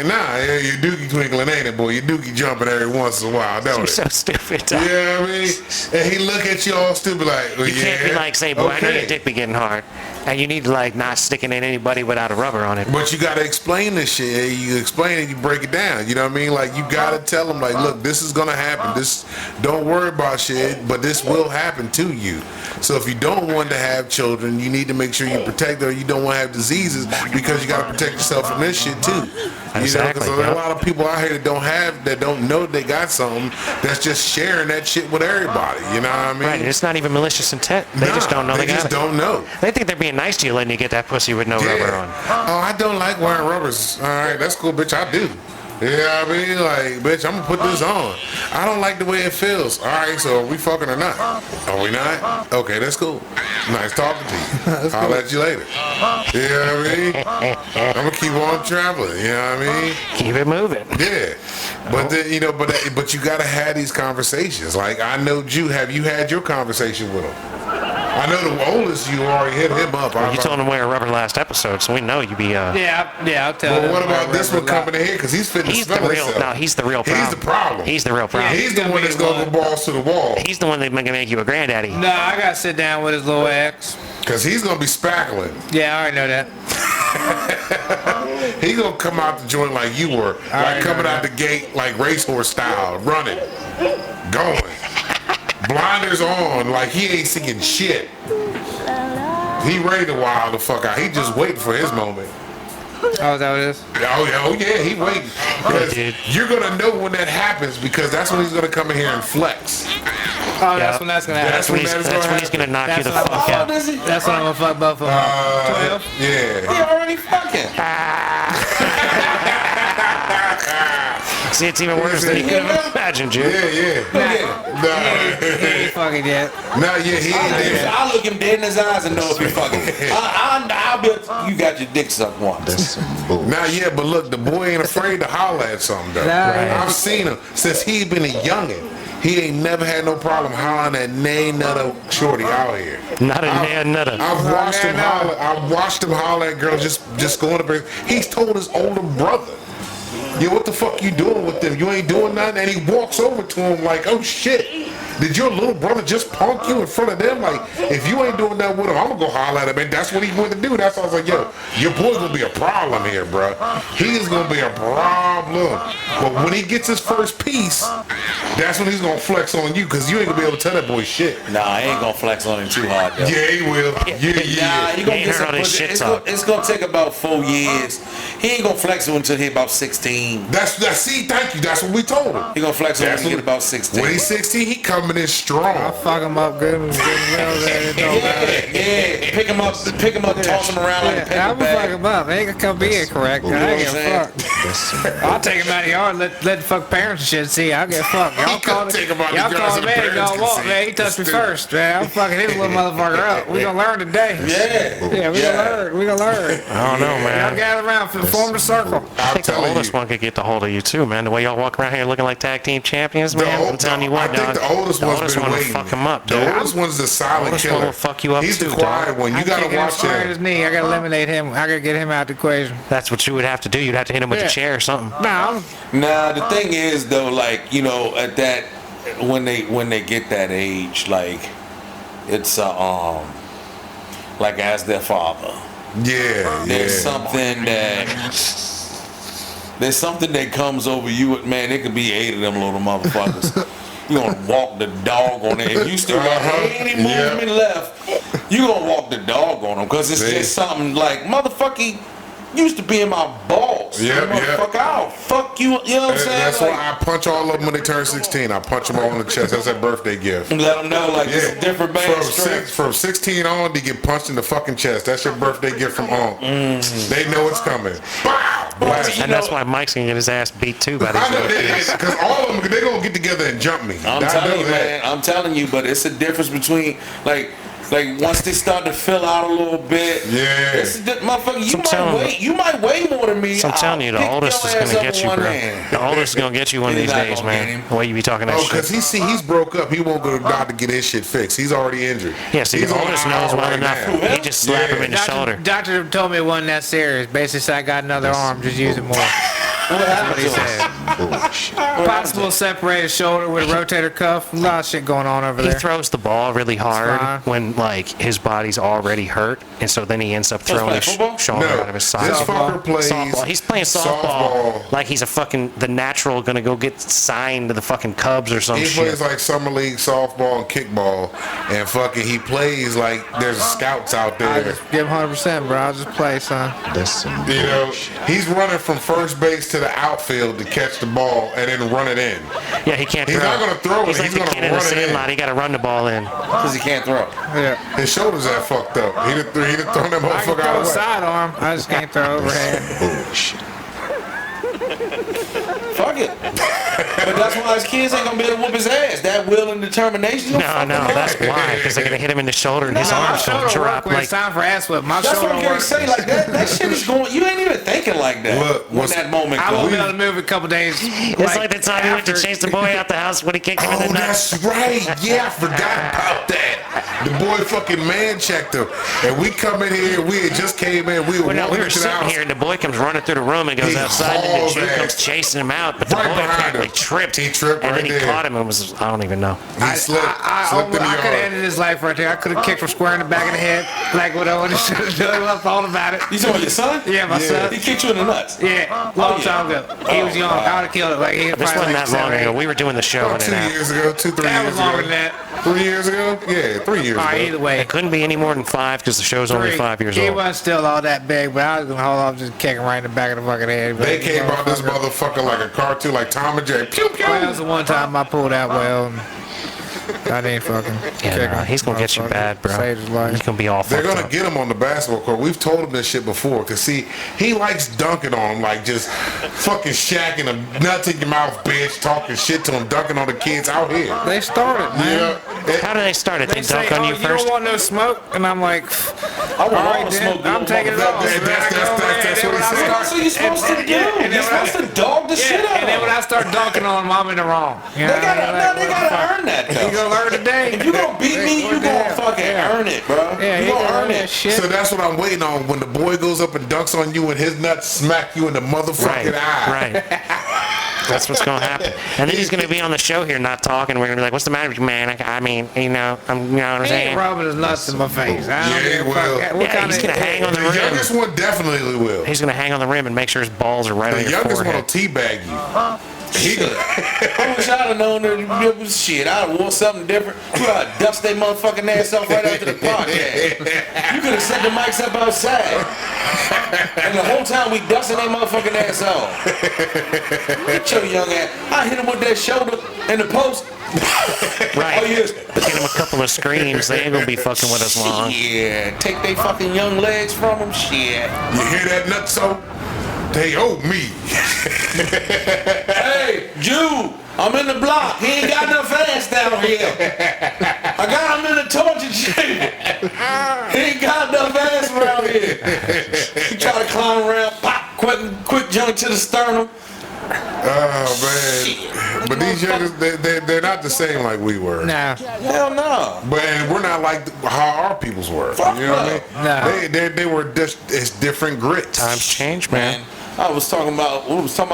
nah, you're dookie twinkling, ain't it, boy? You're dookie jumping every once in a while, don't You're it? so stupid. You know what I mean? And he look at you all stupid like, well, You can't be yeah, like, say, boy, I know okay. your dick be getting hard. And you need to, like, not sticking in anybody without a rubber on it. But you gotta explain this shit. You explain it, you break it down. You know what I mean? Like you gotta tell them, like, look, this is gonna happen. This, don't worry about shit, but this will happen to you. So if you don't want to have children, you need to make sure you protect them. You don't want to have diseases because you gotta protect yourself from this shit too. Exactly, because there's yep. a lot of people out here that don't know they got something that's just sharing that shit with everybody. You know what I mean? Right, it's not even malicious intent. They just don't know they got just it. don't know. They think they're being nice to you letting you get that pussy with no rubber on. Oh, I don't like wearing rubbers. All right, that's cool, bitch. I do. You know what I mean? Like, bitch, I'm gonna put this on. I don't like the way it feels. All right, so are we fucking or not? Are we not? Okay, that's cool. Nice talking to you. I'll let you later. You know what I mean? I'm gonna keep on traveling. You know what I mean? Keep it moving. Yeah, but then but you gotta have these conversations. Like I know Jew, have you had your conversation with him? I know the oldest you already hit him up. Well, you told him to wear rubber last episode, so we know you be. Yeah, I'll tell But him. what about this one coming in here? Because he's fitting to He's the spell real. himself. No, he's the real problem. He's the problem. He's the real problem. He's the one that's gonna go balls to the wall. He's the one that's gonna make you a granddaddy. No, I gotta sit down with his little ex. Because he's gonna be spackling. Yeah, I already know that. He's gonna come out the joint like you were, like coming out the gate like racehorse style, running, going, blinders on, like he ain't seeing shit. He ready to wild the fuck out. He just waiting for his moment. Oh, is that what it is? Oh yeah, he waiting. Because dude. you're gonna know when that happens because that's when he's gonna come in here and flex. Oh, that's when that's gonna happen. That's when That's when he's gonna knock you the That's fuck what out. That's when I'm gonna fuck both of them. 12? Yeah. He already fucking. See, it's even worse than you could have imagined, Jim. Yeah. He ain't fucking yet. Nah, yeah, he ain't there. I'll look him dead in his eyes and know if he fucking. I'll bet you got your dick sucked once. Nah, yeah, but look, the boy ain't afraid to holler at something though. Right. I've seen him since he been a youngin'. He ain't never had no problem hollering at nay nutter shorty out here. Not a man nutter. I've watched him holler. I've watched him holler at girls just going to bed. He's told his older brother, "Yo, what the fuck you doing with them? You ain't doing nothing." And he walks over to him like, "Oh shit, did your little brother just punk you in front of them? Like, if you ain't doing that with him, I'm gonna go holler at him." And that's what he wanted to do. That's why I was like, "Yo, your boy's gonna be a problem here, bro. He is gonna be a problem." But when he gets his first piece, that's when he's gonna flex on you because you ain't gonna be able to tell that boy shit. Nah, I ain't gonna flex on him too hard though. Yeah, he will. Yeah. Nah, he gonna ain't get heard all some this pussy. shit It's talk. it's gonna take about 4 years. He ain't gonna flex on until he about 16. That's see, thank you. That's what we told him. He gonna flex on when That's he get what- about 16. When he's 16, he coming in strong. I'll fuck him up good and well. It don't matter. Yeah. Pick him up, toss him around like a Yeah, paper I'm gonna fuck bag. him up. They ain't gonna come be incorrect. I know ain't what gonna I'm fuck. I'll take him out of the yard. Let the fuck parents and shit see. I'll get fucked. Y'all He call gonna take him out the y'all yard call so him the in. parents Y'all can walk, see. man. He touched me Stupid. first, man. I'm fucking his little motherfucker up. We gonna learn today. Yeah. We gonna learn. We gonna learn. I don't know, Y'all man. gather around, form the circle. I think the telling oldest you. one could get the hold of you too, man. The way y'all walk around here looking like tag team champions, man. I'm telling you what, I think dog. the oldest the one's oldest been one will waiting. fuck him up, The dude. oldest one's the silent oldest killer. one will fuck you up He's too, the quiet one. You gotta Kick him watch square in him. his knee. I gotta eliminate him. I gotta get him out the equation. That's what you would have to do. You'd have to hit him with Yeah. a chair or something. Nah, Nah, the thing is though, like, you know, at that when they get that age, like it's like as their father. Yeah, There's yeah. something that comes over you. Man, it could be 8 of them little motherfuckers. You gonna walk the dog on it. If you still got any movement left, you gonna walk the dog on them because it's See? just something like motherfucker used to be in my balls. Yep, Motherfucker, I'll fuck you. You know what I'm saying? That's Like, why I punch all of them when they turn 16. I punch them all in the chest. That's their birthday gift. let them know like it's a different band strength. From 16 on, they get punched in the fucking chest. That's your birthday gift from home. They know it's coming. Bow! Blast. And that's why Mike's gonna get his ass beat too by I know these kids. because all of them, they're going to get together and jump me. I'm I telling know you, that. man. I'm telling you, but it's a difference between like once they start to fill out a little bit. Yeah. It's motherfucker, telling you might weigh more than me. So I'm telling you, the I'll pick oldest your is ass gonna up get you, in one bro. hand. The oldest is gonna get you one of He's these not days, gonna get man. him. The way you be talking that Oh, because shit. he's broke up. He won't go to the doctor to get his shit fixed. He's already injured. Yeah, see, He's the on oldest IR knows well right enough. now. He just slap him in the shoulder. Doctor told me it wasn't that serious. Basically said I got another arm. Just use it more. What happened He to him? said. bullshit. Possible separated shoulder with a rotator cuff. A lot of shit going on over He there. throws the ball really hard fine. when like his body's already hurt, and so then he ends up throwing playing his football? shoulder No, out of his this side. fucker plays Softball. He's playing softball, like he's a fucking the natural gonna go get signed to the fucking Cubs or some He shit. plays like summer league softball and kickball, and fucking he plays like there's scouts out I there. just give 100%, bro. I'll just play, son. That's some You know, bullshit. he's running from first base to the outfield to catch the ball and then run it in. Yeah, he can't He's throw. not gonna throw it, He's like he's the gonna kid in the run it in. sandlot. He got to run the ball in. Because he can't throw. Yeah. His shoulders are fucked up. He'd have thrown that I can motherfucker throw out a of the way. sidearm. I just can't throw overhand. Bullshit. Fuck it. But that's why his kids ain't gonna be able to whoop his ass. That will and determination. No, that's why. Because they're gonna hit him in the shoulder and his My arms shoulder gonna work drop when like. it's time for ass whip. My That's shoulder what I'm work. gonna say. Like that shit is going. You ain't even thinking like that. Look, when what's- that moment I won't be able comes. to move a couple days. It's like the time he went to after- chase the boy out the house when he kicked him in Oh, the nuts. that's right. Yeah, I forgot about that. The boy fucking man checked him. And we come in here, we had just came in, we were Well, no, walking we were into the sitting house. here and the boy comes running through the room and goes He outside and the hauled Jew ass. comes chasing him out. But the Right boy behind apparently him. tripped. He tripped and right then he there. caught him and was, I don't even know. He slipped in the I could have yard. ended his life right there. I could have kicked him square in the back of the head, like what I would have done. I thought about it. You talking about your son? Yeah, my son. He kicked you in the nuts. Yeah, long yeah. time ago. He was young. I would have killed it. Like he was This probably wasn't like that long 7, ago. 8. We were doing the show About in 2 and out. years ago, 2-3 That years was longer ago. than that. 3 years ago? Yeah, 3 years All right, ago. either way. It couldn't be any more than 5 because the show's only 5 years He old. wasn't still all that big, but I was gonna hold off, just kick him right in the back of the fucking head. They came out this motherfucker like a cartoon, like Tom and Jerry. Pew, pew. Well, that was the one time I pulled out well. And I didn't fucking kick Yeah, nah, him. he's gonna get you Motherfucker. bad, bro. Saved his He's life. gonna be all They're fucked gonna up. get him on the basketball court. We've told him this shit before. Cause see, he likes dunking on him, like just fucking shacking him, nuts in your mouth, bitch, talking shit to him, dunking on the kids out here. They started, man. Yeah. How do they start it? They They dunk say, on oh, you you first? don't want no smoke? And I'm like, I want all all right, the then, smoke. I'm taking it off. That's what he said. That's what you're supposed to do. You're supposed to dog the shit out And then when I start dunking on him, I'm in the wrong. You know, They gotta earn that, You though. gonna learn today. If you gonna beat me, you gonna fucking earn it, bro. Yeah, You he gonna earn that it. shit. So that's what I'm waiting on. When the boy goes up and dunks on you and his nuts smack you in the motherfucking eye. Right. That's what's gonna happen. And then he's gonna be on the show here not talking. We're gonna be like, "What's the matter with you, man? I mean, you know what I'm He ain't saying?" rubbing his nuts in my face. I don't Yeah, give he a will. fuck. What Yeah, kind he's of- gonna hang on the The rim. youngest one definitely will. He's gonna hang on the rim and make sure his balls are right on The your youngest one will forehead. teabag you. He I wish I'd have known that it was shit. I'd have wore something different. You ought to dust their motherfucking ass off right after the podcast. You could have set the mics up outside. And the whole time we dusting their motherfucking ass off. Get your young ass. I hit him with that shoulder in the post. Right. Oh, yes. Get him a couple of screams. They ain't gonna be fucking with us long. Yeah. Take they fucking young legs from them. Shit. You hear that nutso? They owe me. Hey, Jew, I'm in the block. He ain't got enough ass down here. I got him in the torture chamber. He ain't got enough ass around here. He try to climb around, pop, quick jump to the sternum. Oh man. But these youngest, they're not the same like we were. Nah. Hell no. But we're not like how our peoples were. Fuck You know what I no. mean? They were just, it's different grits. Times change, man. Man, I was talking about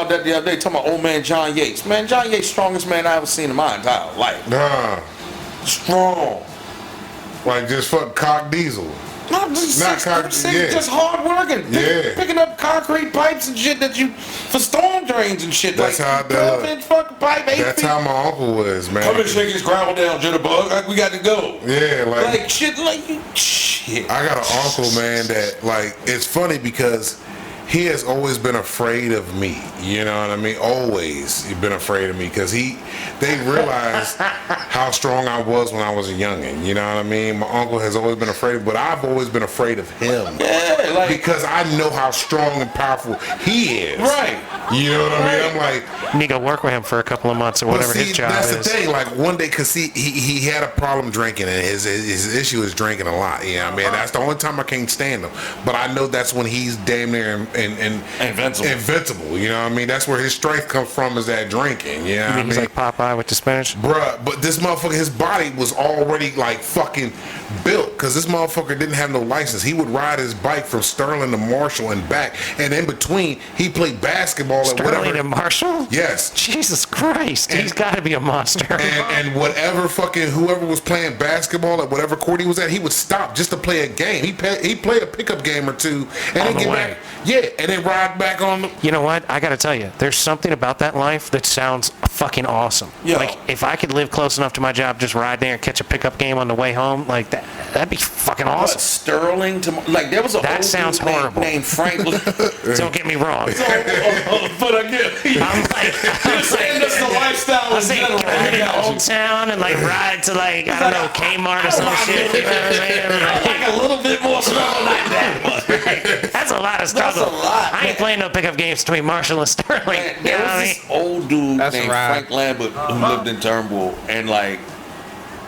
that the other day, talking about old man John Yates. Man, John Yates, strongest man I ever seen in my entire life. Nah. Strong. Like just fuck cock diesel. Not just Not yeah. just hard working. Yeah. Picking up concrete pipes and shit for storm drains and shit. That's like how 12-inch fucking pipe, 8 That's feet. how my uncle was, man. Come and shake his gravel down, Jitterbug. Like we got to go. Yeah, Like shit, shit. I got an uncle, man, that like it's funny because he has always been afraid of me. You know what I mean? Always he's been afraid of me because they realized how strong I was when I was a youngin'. You know what I mean? My uncle has always been afraid, but I've always been afraid of him. Yeah, like Because I know how strong and powerful he is. right. You know what I mean? I'm like, You need to go work with him for a couple of months or well, whatever see, his job that's is. the thing. Like one day, cause he had a problem drinking, and his issue is drinking a lot. You know what I mean? That's the only time I can't stand him. But I know that's when he's damn near invincible. You know what I mean? That's where his strength comes from, is that drinking. You know what I mean? He's like Popeye with the spinach. Bruh, but this motherfucker, his body was already like fucking built, because this motherfucker didn't have no license. He would ride his bike from Sterling to Marshall and back, and in between he played basketball at whatever. Sterling and Marshall? Yes. Jesus Christ, he's got to be a monster. And whatever fucking whoever was playing basketball at whatever court he was at, he would stop just to play a game. He played a pickup game or two, and On then the get way. back. Yeah, and then ride back on the. You know what? I got to tell you, there's something about that life that sounds fucking awesome. Yo. Like, if I could live close enough to my job, just ride there and catch a pickup game on the way home, like, that'd be fucking What, awesome. Sterling to like there was a That old sounds dude named- horrible. named Franklin. Don't get me wrong. But again, you're saying that's the lifestyle I in say general. go to Old Town and like ride to like, I don't know, Kmart or some shit. You know what I'm saying? Like a little bit more struggle like that. Like, that's a lot of struggle. That's a lot, I ain't playing no pickup games between Marshall and Sterling. Man, You there know was what I mean? this old dude That's named right. Frank Lambert who lived in Turnbull, and like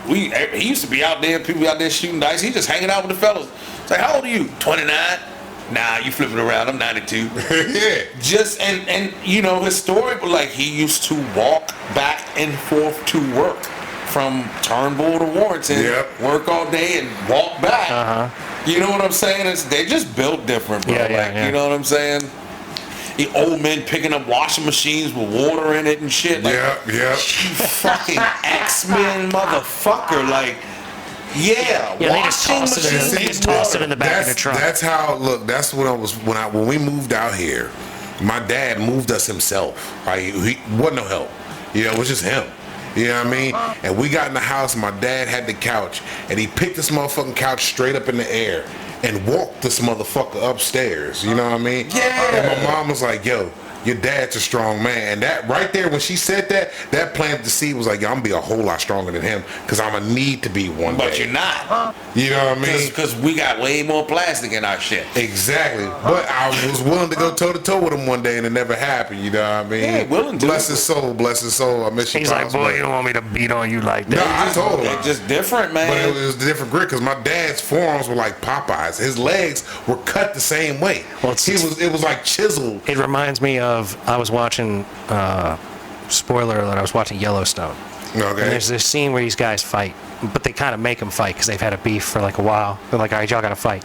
he used to be out there, people out there shooting dice. He just hanging out with the fellas. It's like, how old are you? 29. Nah, you flipping around. I'm 92. Yeah. Just and you know his story, but like he used to walk back and forth to work from Turnbull to Warrenton, Yep. work all day and walk back. You know what I'm saying? They just built different, bro. Yeah. You know what I'm saying? The old men picking up washing machines with water in it and shit. Like, Yep. you fucking X-Men motherfucker. Like, yeah, Yeah, they just washing tossed it in- machines. they just tossed it in the back of the trunk. That's how. Look, that's what I was when we moved out here. My dad moved us himself. Like, he wasn't no help. You know, it was just him. You know what I mean? And we got in the house. My dad had the couch, and he picked this motherfucking couch straight up in the air and walked this motherfucker upstairs. You know what I mean? Yeah. And my mom was like, "Yo, your dad's a strong man." And that right there, when she said that, that planted the seed. Was like, "Yo, I'm gonna be a whole lot stronger than him, because I'm gonna need to be one But day." you're not. You know what I mean? Because we got way more plastic in our shit. Exactly. But I was willing to go toe to toe with him one day, and it never happened. You know what I mean? Yeah, willing to. Bless his soul. Bless his soul. I miss you. He's like, Pops, boy, but- you don't want me to beat on you like No, that. I told him. It's just different, But man. it was a different grit, because my dad's forearms were like Popeyes. His legs were cut the same way. Well, It was like chiseled. It reminds me of, I was watching, spoiler alert, I was watching Yellowstone. And Okay. there's this scene where these guys fight, but they kind of make them fight because they've had a beef for like a while. They're like, all right, y'all got to fight.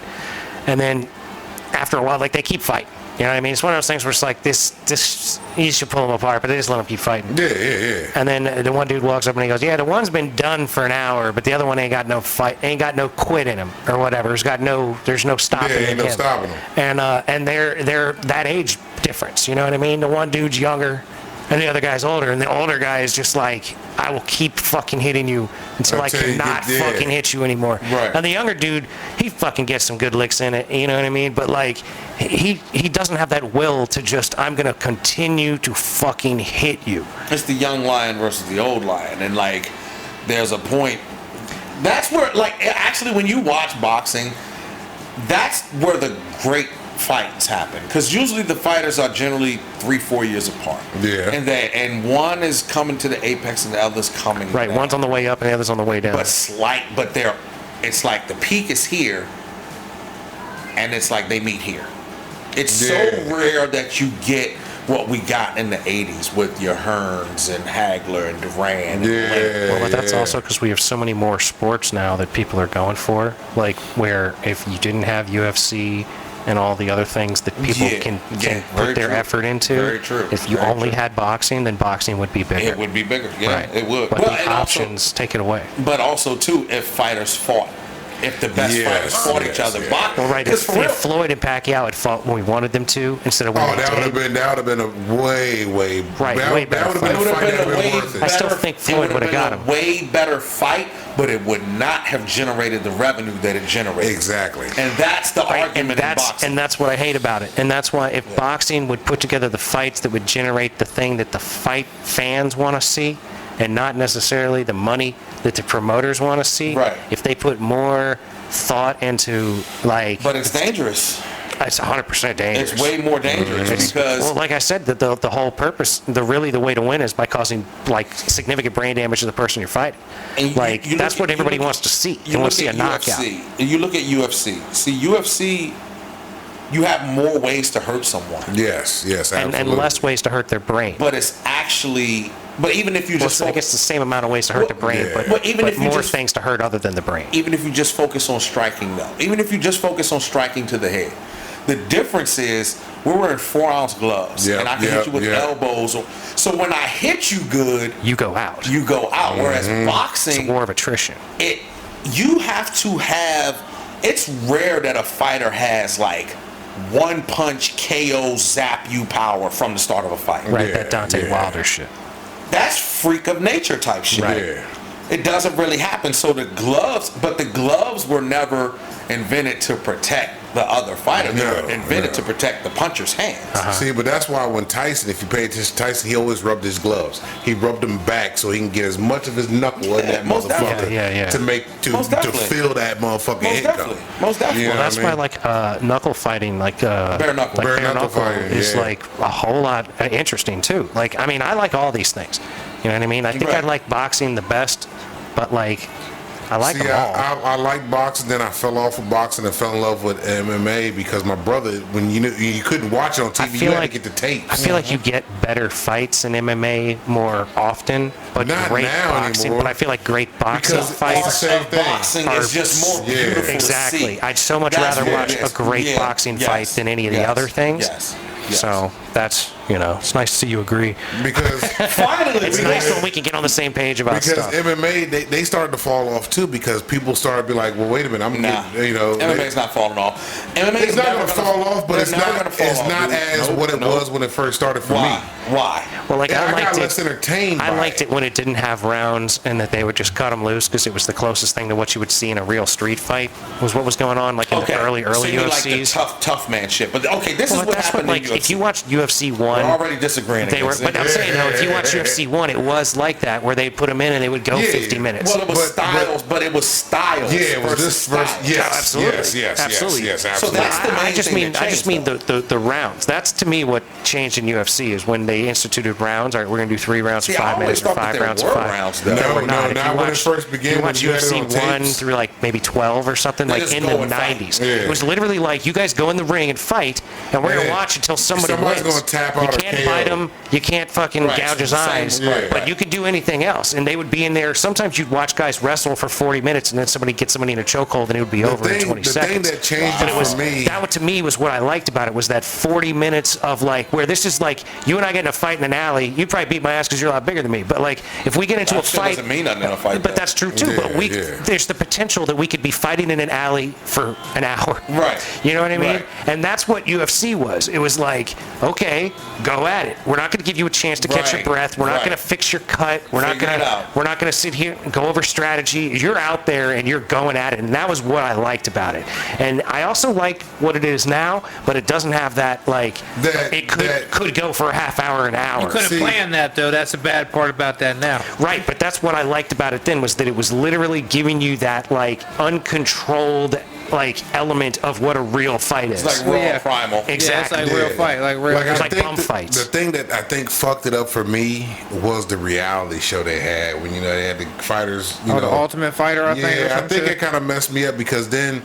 And then after a while, like, they keep fighting. You know what I mean? It's one of those things where it's like, this you should pull them apart, but they just let them keep fighting. Yeah. And then the one dude walks up and he goes, yeah, the one's been done for an hour, but the other one ain't got no fight, ain't got no quit in him or whatever. There's no stopping Yeah, ain't no him. stopping him. And they're that age difference. You know what I mean? The one dude's younger and the other guy's older, and the older guy is just like, I will keep fucking hitting you until I Until you cannot get- yeah. fucking hit you anymore. Right. And the younger dude, he fucking gets some good licks in it, you know what I mean? But like, he doesn't have that will to just, I'm gonna continue to fucking hit you. It's the young lion versus the old lion, and like, there's a point. That's where, like, actually, when you watch boxing, that's where the great fights happen, because usually the fighters are generally 3-4 years apart. Yeah. And one is coming to the apex and the other's coming Right, down. one's on the way up and the other's on the way down. but it's like the peak is here, and it's like they meet here. It's so Yeah. rare that you get what we got in the 80s with your Hearns and Hagler and Duran. And Link. Well, but that's yeah. also because we have so many more sports now that people are going for. Like, where if you didn't have UFC and all the other things that people Yeah, can yeah, put very their true. effort into, Very true, if you very only true. had boxing, then boxing would be bigger. It would be bigger. Yeah, Right. it would. But Well, the and also- options take it away. But also, too, if fighters fought. If the best Yes, fighters fought yes, each other. yeah. Box- Well, right, 'cause if, for real, if Floyd and Pacquiao had fought when we wanted them to, instead of when Oh, they that would did, have been a way Right, that, way that better would have been it a would fight have that been a would have way been worth it. I still better- think it Floyd would have would've been got a him. way better fight, but it would not have generated the revenue that it generated. Exactly. And that's the Right, argument in boxing. and that's what I hate about it. And that's why if boxing would put together the fights that would generate the thing that the fight fans want to see, and not necessarily the money that the promoters want to see, Right. if they put more thought into, like, But it's dangerous. it's 100% dangerous. It's way more dangerous because Well, like I said, the whole purpose, the way to win is by causing like significant brain damage to the person you're fighting. And Like you that's look what at- everybody you look- wants to see. They you want to look see a at knockout. UFC. You look at UFC. See, UFC you have more ways to hurt someone. Yes, absolutely. and less ways to hurt their brain. But it's actually, but even if you just I guess the same amount of ways to hurt the brain, yeah. but, But even but if you more just- things to hurt other than the brain. even if you just focus on striking though, even if you just focus on striking to the head, the difference is we're wearing 4-ounce gloves, Yep, and I can yep, hit you with yep. elbows. So when I hit you good, You go out. you go out. Whereas It's a boxing, war of attrition. you have to have. It's rare that a fighter has like one punch KO zap you power from the start of a fight. Right, Yeah, that Dante yeah. Wilder shit. That's freak of nature type shit. Yeah. It doesn't really happen. So the gloves were never invented to protect the other fighter. They were No, invented no. to protect the puncher's hands. See, but that's why when Tyson, if you pay attention to Tyson, he always rubbed his gloves. He rubbed them back so he can get as much of his knuckle in that most motherfucker definitely. Yeah. to Most definitely. feel that motherfucking Most hit definitely. come. Most definitely. You know Well, that's what I why mean? like knuckle fighting, like Bare knuckle. like Bare knuckle fighting, is yeah. like a whole lot interesting too. Like, I mean, I like all these things. You know what I mean? I think I Right. like boxing the best, but like, I like See, them all. I like boxing, then I fell off of boxing and fell in love with MMA because my brother, when you couldn't watch it on TV, you feel had like- to get the tapes. I feel like you get better fights in MMA more often, but Not great now boxing. anymore. But I feel like great boxing Because it's fights. the same thing. Boxing is just more Yeah. beautiful to Exactly. see. I'd so much That's rather what watch it a is. great Yeah. boxing Yes. fight than any of the Yes. other things. Yes. So that's, it's nice to see you agree. Because Finally, It's we nice got- when we can get on the same page about because stuff. MMA they started to fall off too because people started to be like, well, wait a minute, I'm Nah, getting, MMA's not falling off. MMA it's is not never going to fall off, but they're it's never not gonna fall it's off, not dude. as Nope, what it nope. was when it first started for Why? me. Why? Well, like Yeah, I I got liked less entertained I by liked it when it didn't have rounds and that they would just cut them loose because it was the closest thing to what you would see in a real street fight. Was what was going on like in Okay. the early so you mean like the UFCs. tough man shit. But okay, this Well, is what that's happened like in UFC. if you watched UFC We're 1, already disagreeing. they were. against But it. I'm saying though, if you watch UFC 1, it was like that where they put them in and they would go Yeah. 50 minutes. Well, it was But- styles, but it was styles. Yeah, it was versus this versus styles. yes, Absolutely. yes, Absolutely. yes, So absolutely. that's the main I just thing mean that I just changed, mean the rounds. That's to me what changed in UFC is when they instituted rounds. All right, we're gonna do 3 rounds See, of I 5 always minutes or thought that 5 there rounds were of 5. rounds, though. No, We're not. no, If not you when it watch- first began, You when watch you had it UFC on 1 tapes. through like maybe 12 or something, They like just in go the and fight. 90s. Yeah. It was literally like you guys go in the ring and fight, and we're gonna Yeah. watch until somebody Somebody's wins. gonna tap You out or can't KO. bite him. You can't fucking Right. gouge his Same- eyes. right, But right. you could do anything else, and they would be in there. Sometimes you'd watch guys wrestle for 40 minutes, and then somebody get somebody in a chokehold, and it would be over in 20 the seconds. thing that changed But it it was for me. that to me was what I liked about it was that 40 minutes of like where this is like you and I get in a fight in an alley. You probably beat my ass because you're a lot bigger than me. But like if we get into That a shit fight, doesn't mean nothing in a fight. but though. that's true too. But Yeah, yeah. there's the potential that we could be fighting in an alley for an hour. Right. You know what I mean? Right. And that's what UFC was. It was like, okay, go at it. We're not going to give you a chance to catch your Right. breath. We're not Right. going to fix your cut. We're Figure not it going to. out. We're not going to sit here and go over strategy. You're out there and you're going at it, and that was what I liked about it. And I also like what it is now, but it doesn't have that like it could go for a half hour, an hour. You couldn't See- plan that though. That's the bad part about that now. Right, but that's what I liked about it then was that it was literally giving you that like uncontrolled like element of what a real fight is. It's like raw Yeah. primal. Exactly. Yeah, it's like real fight, like real. It's I like think bum the, fights. The thing that I think fucked it up for me was the reality show they had when they had the fighters. The Ultimate Fighter, I think. or Yeah, I some think shit. it kind of messed me up because then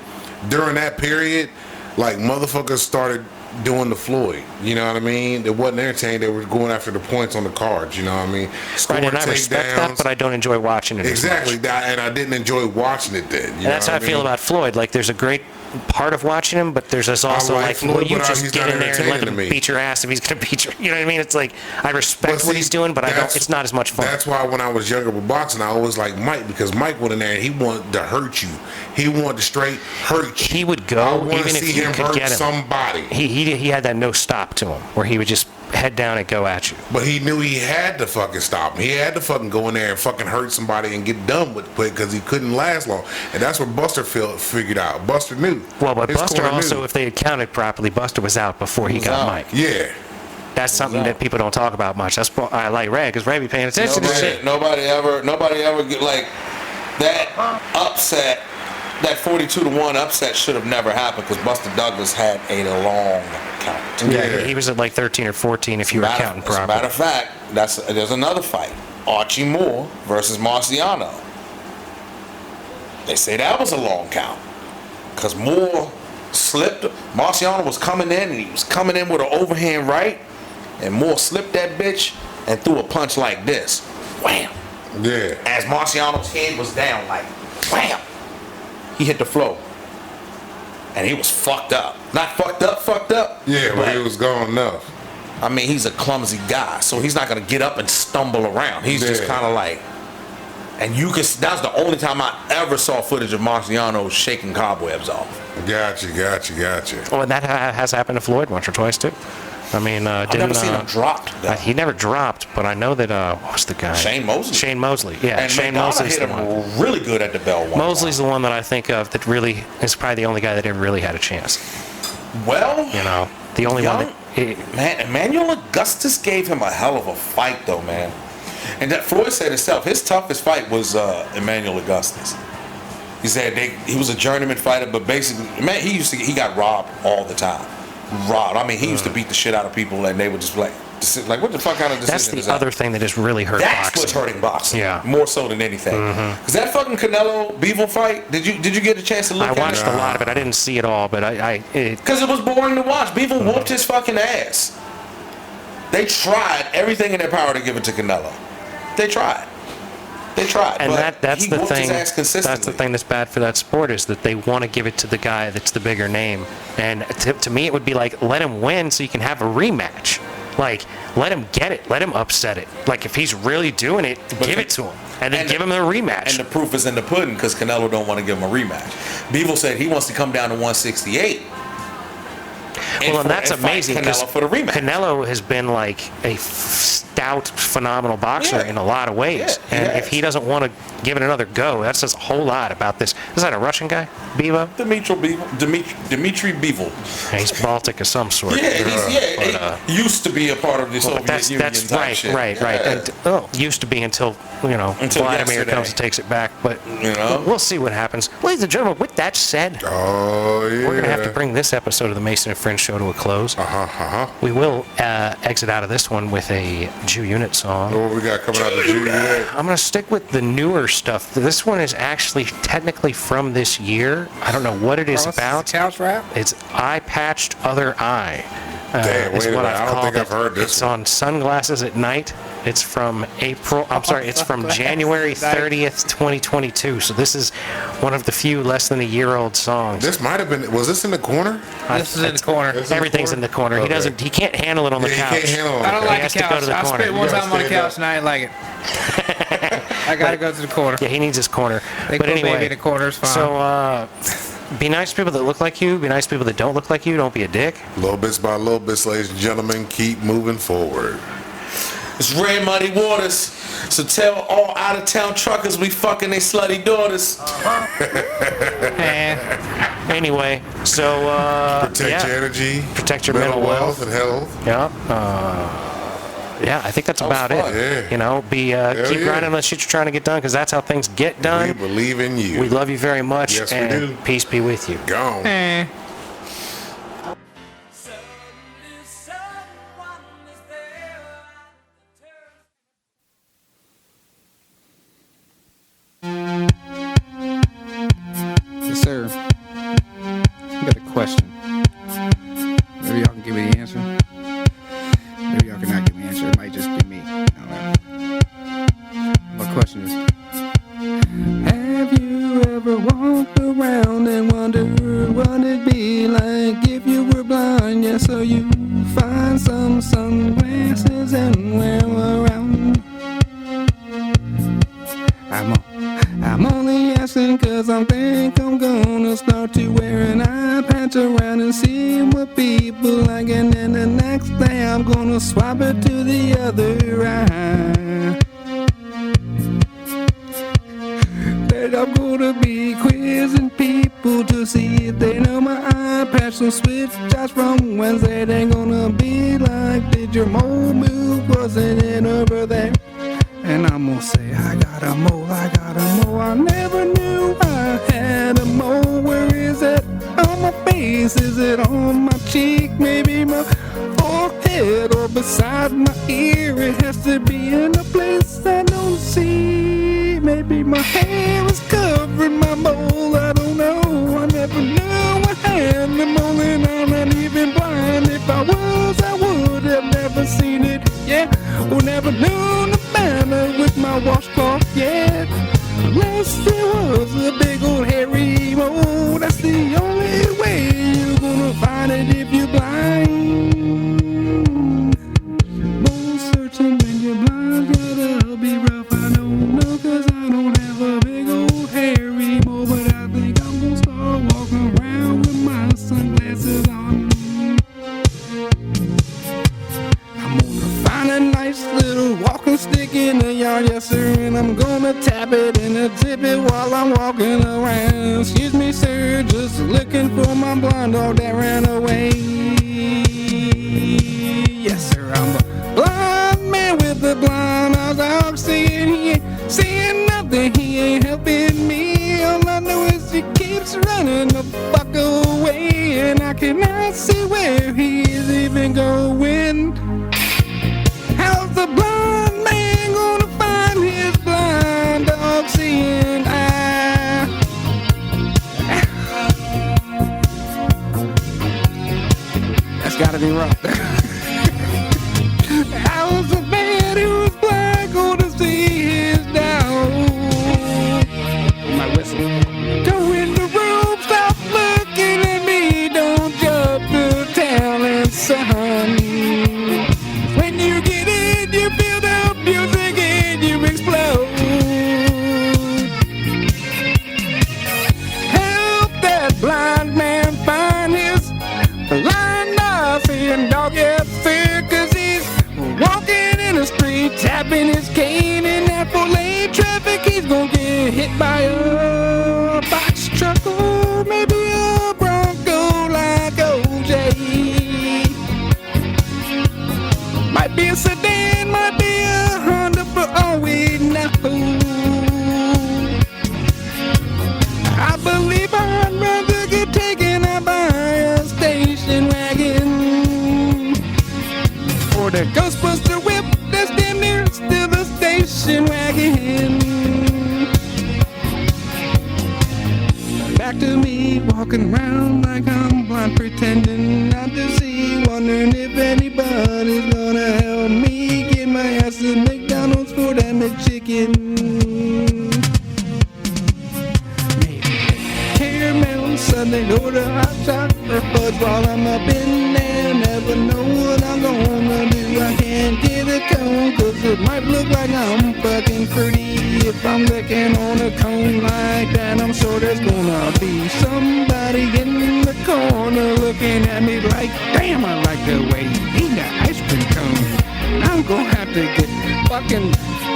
during that period, like motherfuckers started doing the Floyd. You know what I mean? It wasn't entertaining. They were going after the points on the cards. You know what I mean? Right, and I respect that, takedowns. but I don't enjoy watching it. as much. Exactly, that, and I didn't enjoy watching it then. And that's how I feel about Floyd. Like, there's a great part of watching him, but there's this also like like, Floyd, well, you but just he's get not in there and let entertaining him to me. beat your ass if he's gonna beat you. You know what I mean? It's like I respect But what see, he's doing, but I don't. that's- It's not as much fun. That's why when I was younger with boxing, I always liked Mike because Mike went in there and he wanted to hurt you. He wanted to straight hurt you. He would I go want even to if see you him could hurt get him. somebody. He had that no stop to him, where he would just head down and go at you. But he knew he had to fucking stop him. He had to fucking go in there and fucking hurt somebody and get done with it because he couldn't last long. And that's what Buster figured out. Buster knew. Well, but His Buster corner also, knew. if they had counted properly, Buster was out before he got out. Mike. Yeah. That's something that people don't talk about much. That's why I like Ray, because Ray be paying attention to shit. Nobody ever get like that upset. That 42-1 upset should have never happened because Buster Douglas had a long count. Yeah, he was at like 13 or 14 if you were counting As a properly. matter of fact, there's another fight. Archie Moore versus Marciano. They say that was a long count. Because Moore slipped. Marciano was coming in, and he was coming in with an overhand right, and Moore slipped that bitch and threw a punch like this. Wham! Yeah. As Marciano's head was down, like, wham! He hit the floor. And he was fucked up. Not fucked up. Yeah, but he was gone enough. I mean, he's a clumsy guy, so he's not gonna get up and stumble around. He's just kind of like, and you can. That's the only time I ever saw footage of Marciano shaking cobwebs off. Gotcha. Oh, and that has happened to Floyd once or twice too. I mean, I've never seen him dropped. He never dropped, but I know that. What was the guy? Shane Mosley. Shane Mosley. Yeah, And Shane McDonough Mosley's hit the him one. really good at the bell. Mosley's the one that I think of that really is probably the only guy that ever really had a chance. Well, You know, the only one that. Man, Emmanuel Augustus gave him a hell of a fight, though, man. And that Floyd said himself, his toughest fight was Emmanuel Augustus. He said he was a journeyman fighter, but basically, man, he got robbed all the time. Robbed. I mean, he used to beat the shit out of people, and they would just like, what the fuck kind of decision That's the is that? other thing that has really hurt That's boxing. what's hurting boxing. Yeah. More so than anything. Because that fucking Canelo Bivol fight, did you get a chance to look I at watched it? a lot of it. I didn't see it all, but Because it was boring to watch. Bivol whooped his fucking ass. They tried everything in their power to give it to Canelo. They tried. and but that's he the whooped thing. his ass consistently. That's the thing that's bad for that sport is that they want to give it to the guy that's the bigger name. And to me, it would be like let him win so you can have a rematch. Like let him get it, let him upset it. Like if he's really doing it, give it to him, and then give him the rematch. And the proof is in the pudding because Canelo don't want to give him a rematch. Bivol said he wants to come down to 168. Well, and that's amazing because Canelo for the rematch. Canelo has been like a stout, phenomenal boxer in a lot of ways. Yeah, and if he doesn't want to give it another go, that says a whole lot about this. Is that a Russian guy? Bevo? Dimitri Bivol. Yeah, he's Baltic of some sort. He used to be a part of the Soviet Union That's type right, shit. right. Yeah. And, used to be until Vladimir yesterday. comes and takes it back. But we'll see what happens. Ladies and gentlemen, with that said, Oh, yeah. we're going to have to bring this episode of the Mason and Friends show to a close. We will exit out of this one with a Jew Unit song. What we got coming out of Juliet? I'm going to stick with the newer stuff. This one is actually technically from this year. I don't know what it is about. Couch rap? It's Eye Patched Other Eye. Damn, is wait a what minute. I've I don't called think I've it. heard this It's one. on Sunglasses at Night. It's from it's from January 30th, 2022. So this is one of the few less than a year old songs. This might have been. Was this in the corner? This is in the corner. Everything's in the corner. Okay. He can't handle it on the Yeah, couch. he can't handle it. I don't He like has the to go couch. to the I corner. spent one You gotta time on the stand couch and I didn't like it. I gotta go to the corner. Yeah, he needs his corner. They But put baby anyway, in the corner is fine. so be nice to people that look like you. Be nice to people that don't look like you. Don't be a dick. Little bits by little bits, ladies and gentlemen. Keep moving forward. It's Red Muddy Waters. So tell all out of town truckers we fucking they slutty daughters. Anyway, so Protect your energy. Protect your mental wealth. and health. Yeah, I think that's about fun. it. Yeah. Keep yeah. grinding on the shit you're trying to get done because that's how things get We done. believe in you. We love you very much. Yes, we and do. Peace be with you. Gone. Yes, sir. I got a question. Maybe y'all can give me the answer. Maybe y'all cannot give me the answer. It might just be me. I don't know. My question is, have you ever walked around and wondered what it'd be like if you were blind? Yeah, so you find some sunglasses and wear them around. I'm only asking cause I think I'm gonna start to wear an eye patch around and see what people like, and then the next day I'm gonna swap it to the other eye. Then I'm gonna be quizzing people to see if they know my eye patch. So switch shots from Wednesday, they gonna be like, did your mole move, wasn't it over there? And I'm gonna say, I got a mole, I got a mole. I never knew I had a mole. Where is it? On my face? Is it on my cheek? Maybe my forehead or beside my ear? It has to be in a place I don't see. Maybe my hair is covering my mole. I don't know. I never knew I had a mole and I nice little walking stick in the yard, yes sir, and I'm gonna tap it and a tip it while I'm walking around. Excuse me sir, just looking for my blonde dog that ran away. Yes sir, I'm a blind man with a blind dog, seeing he ain't seeing nothing, he ain't helping me. All I know is he keeps running the fuck away, and I cannot see where he is even going. How's the blind man gonna find his blind dog seeing eye? That's gotta be rough. How's the man who was blind gonna see his dog? My whistle. Go in the room, stop looking at me, don't jump the talent, son. When you get in, you feel the music and you explode. Help that blind man find his blind dog seeing dog, yes sir, 'cause he's walking in the street, tapping his cane in that 4-lane traffic. He's gonna get hit by a box truck or maybe a Bronco like OJ. Might be a sedan, might be a Honda for all we know. I believe I'd rather get taken out by a station wagon, or the Ghostbuster whip that's damn near still the station wagon. Back to me walking around like I'm blind, pretending not to see, wondering if anybody's gonna help me get my ass to McDonald's for that McChicken. Maybe caramel Sunday, order hot chocolate fudge while I'm up in there. Never know what I'm gonna do. I can't get a cone, 'cause it might look like I'm fucking pretty. If I'm licking on a cone like that, I'm sure there's gonna be somebody in the corner looking at me like, damn, I like the way you eat that ice cream cone. I'm gonna have to get fucking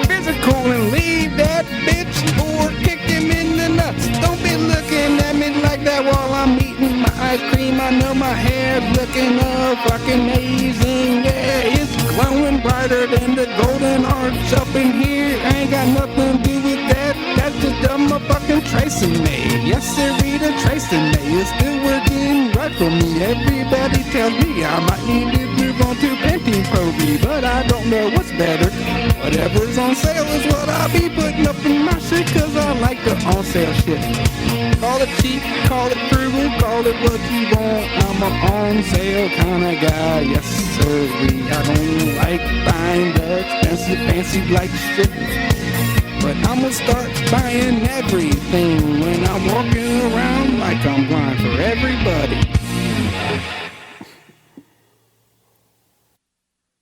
physical and leave that bitch or kick him in the nuts. Don't be looking at me like that while I'm eating my ice cream. I know my hair's looking fucking amazing. Yeah, it's glowing brighter than the golden arch up in here. I ain't got nothing to do with that. That's just a motherfucking tracing me. Yes, sir, Rita, tracing me. It's still working right for me. Everybody tells me I might need to move on to Pentium Pro V, but I don't know what's better. Whatever's on sale is what I'll be putting up in my shit, 'cause I like the on sale shit. Call it cheap, call it frugal, call it what you want. I'm a on sale kind of guy, yes sir. I don't like buying the expensive fancy like shit, but I'ma start buying everything when I'm walking around like I'm blind for everybody.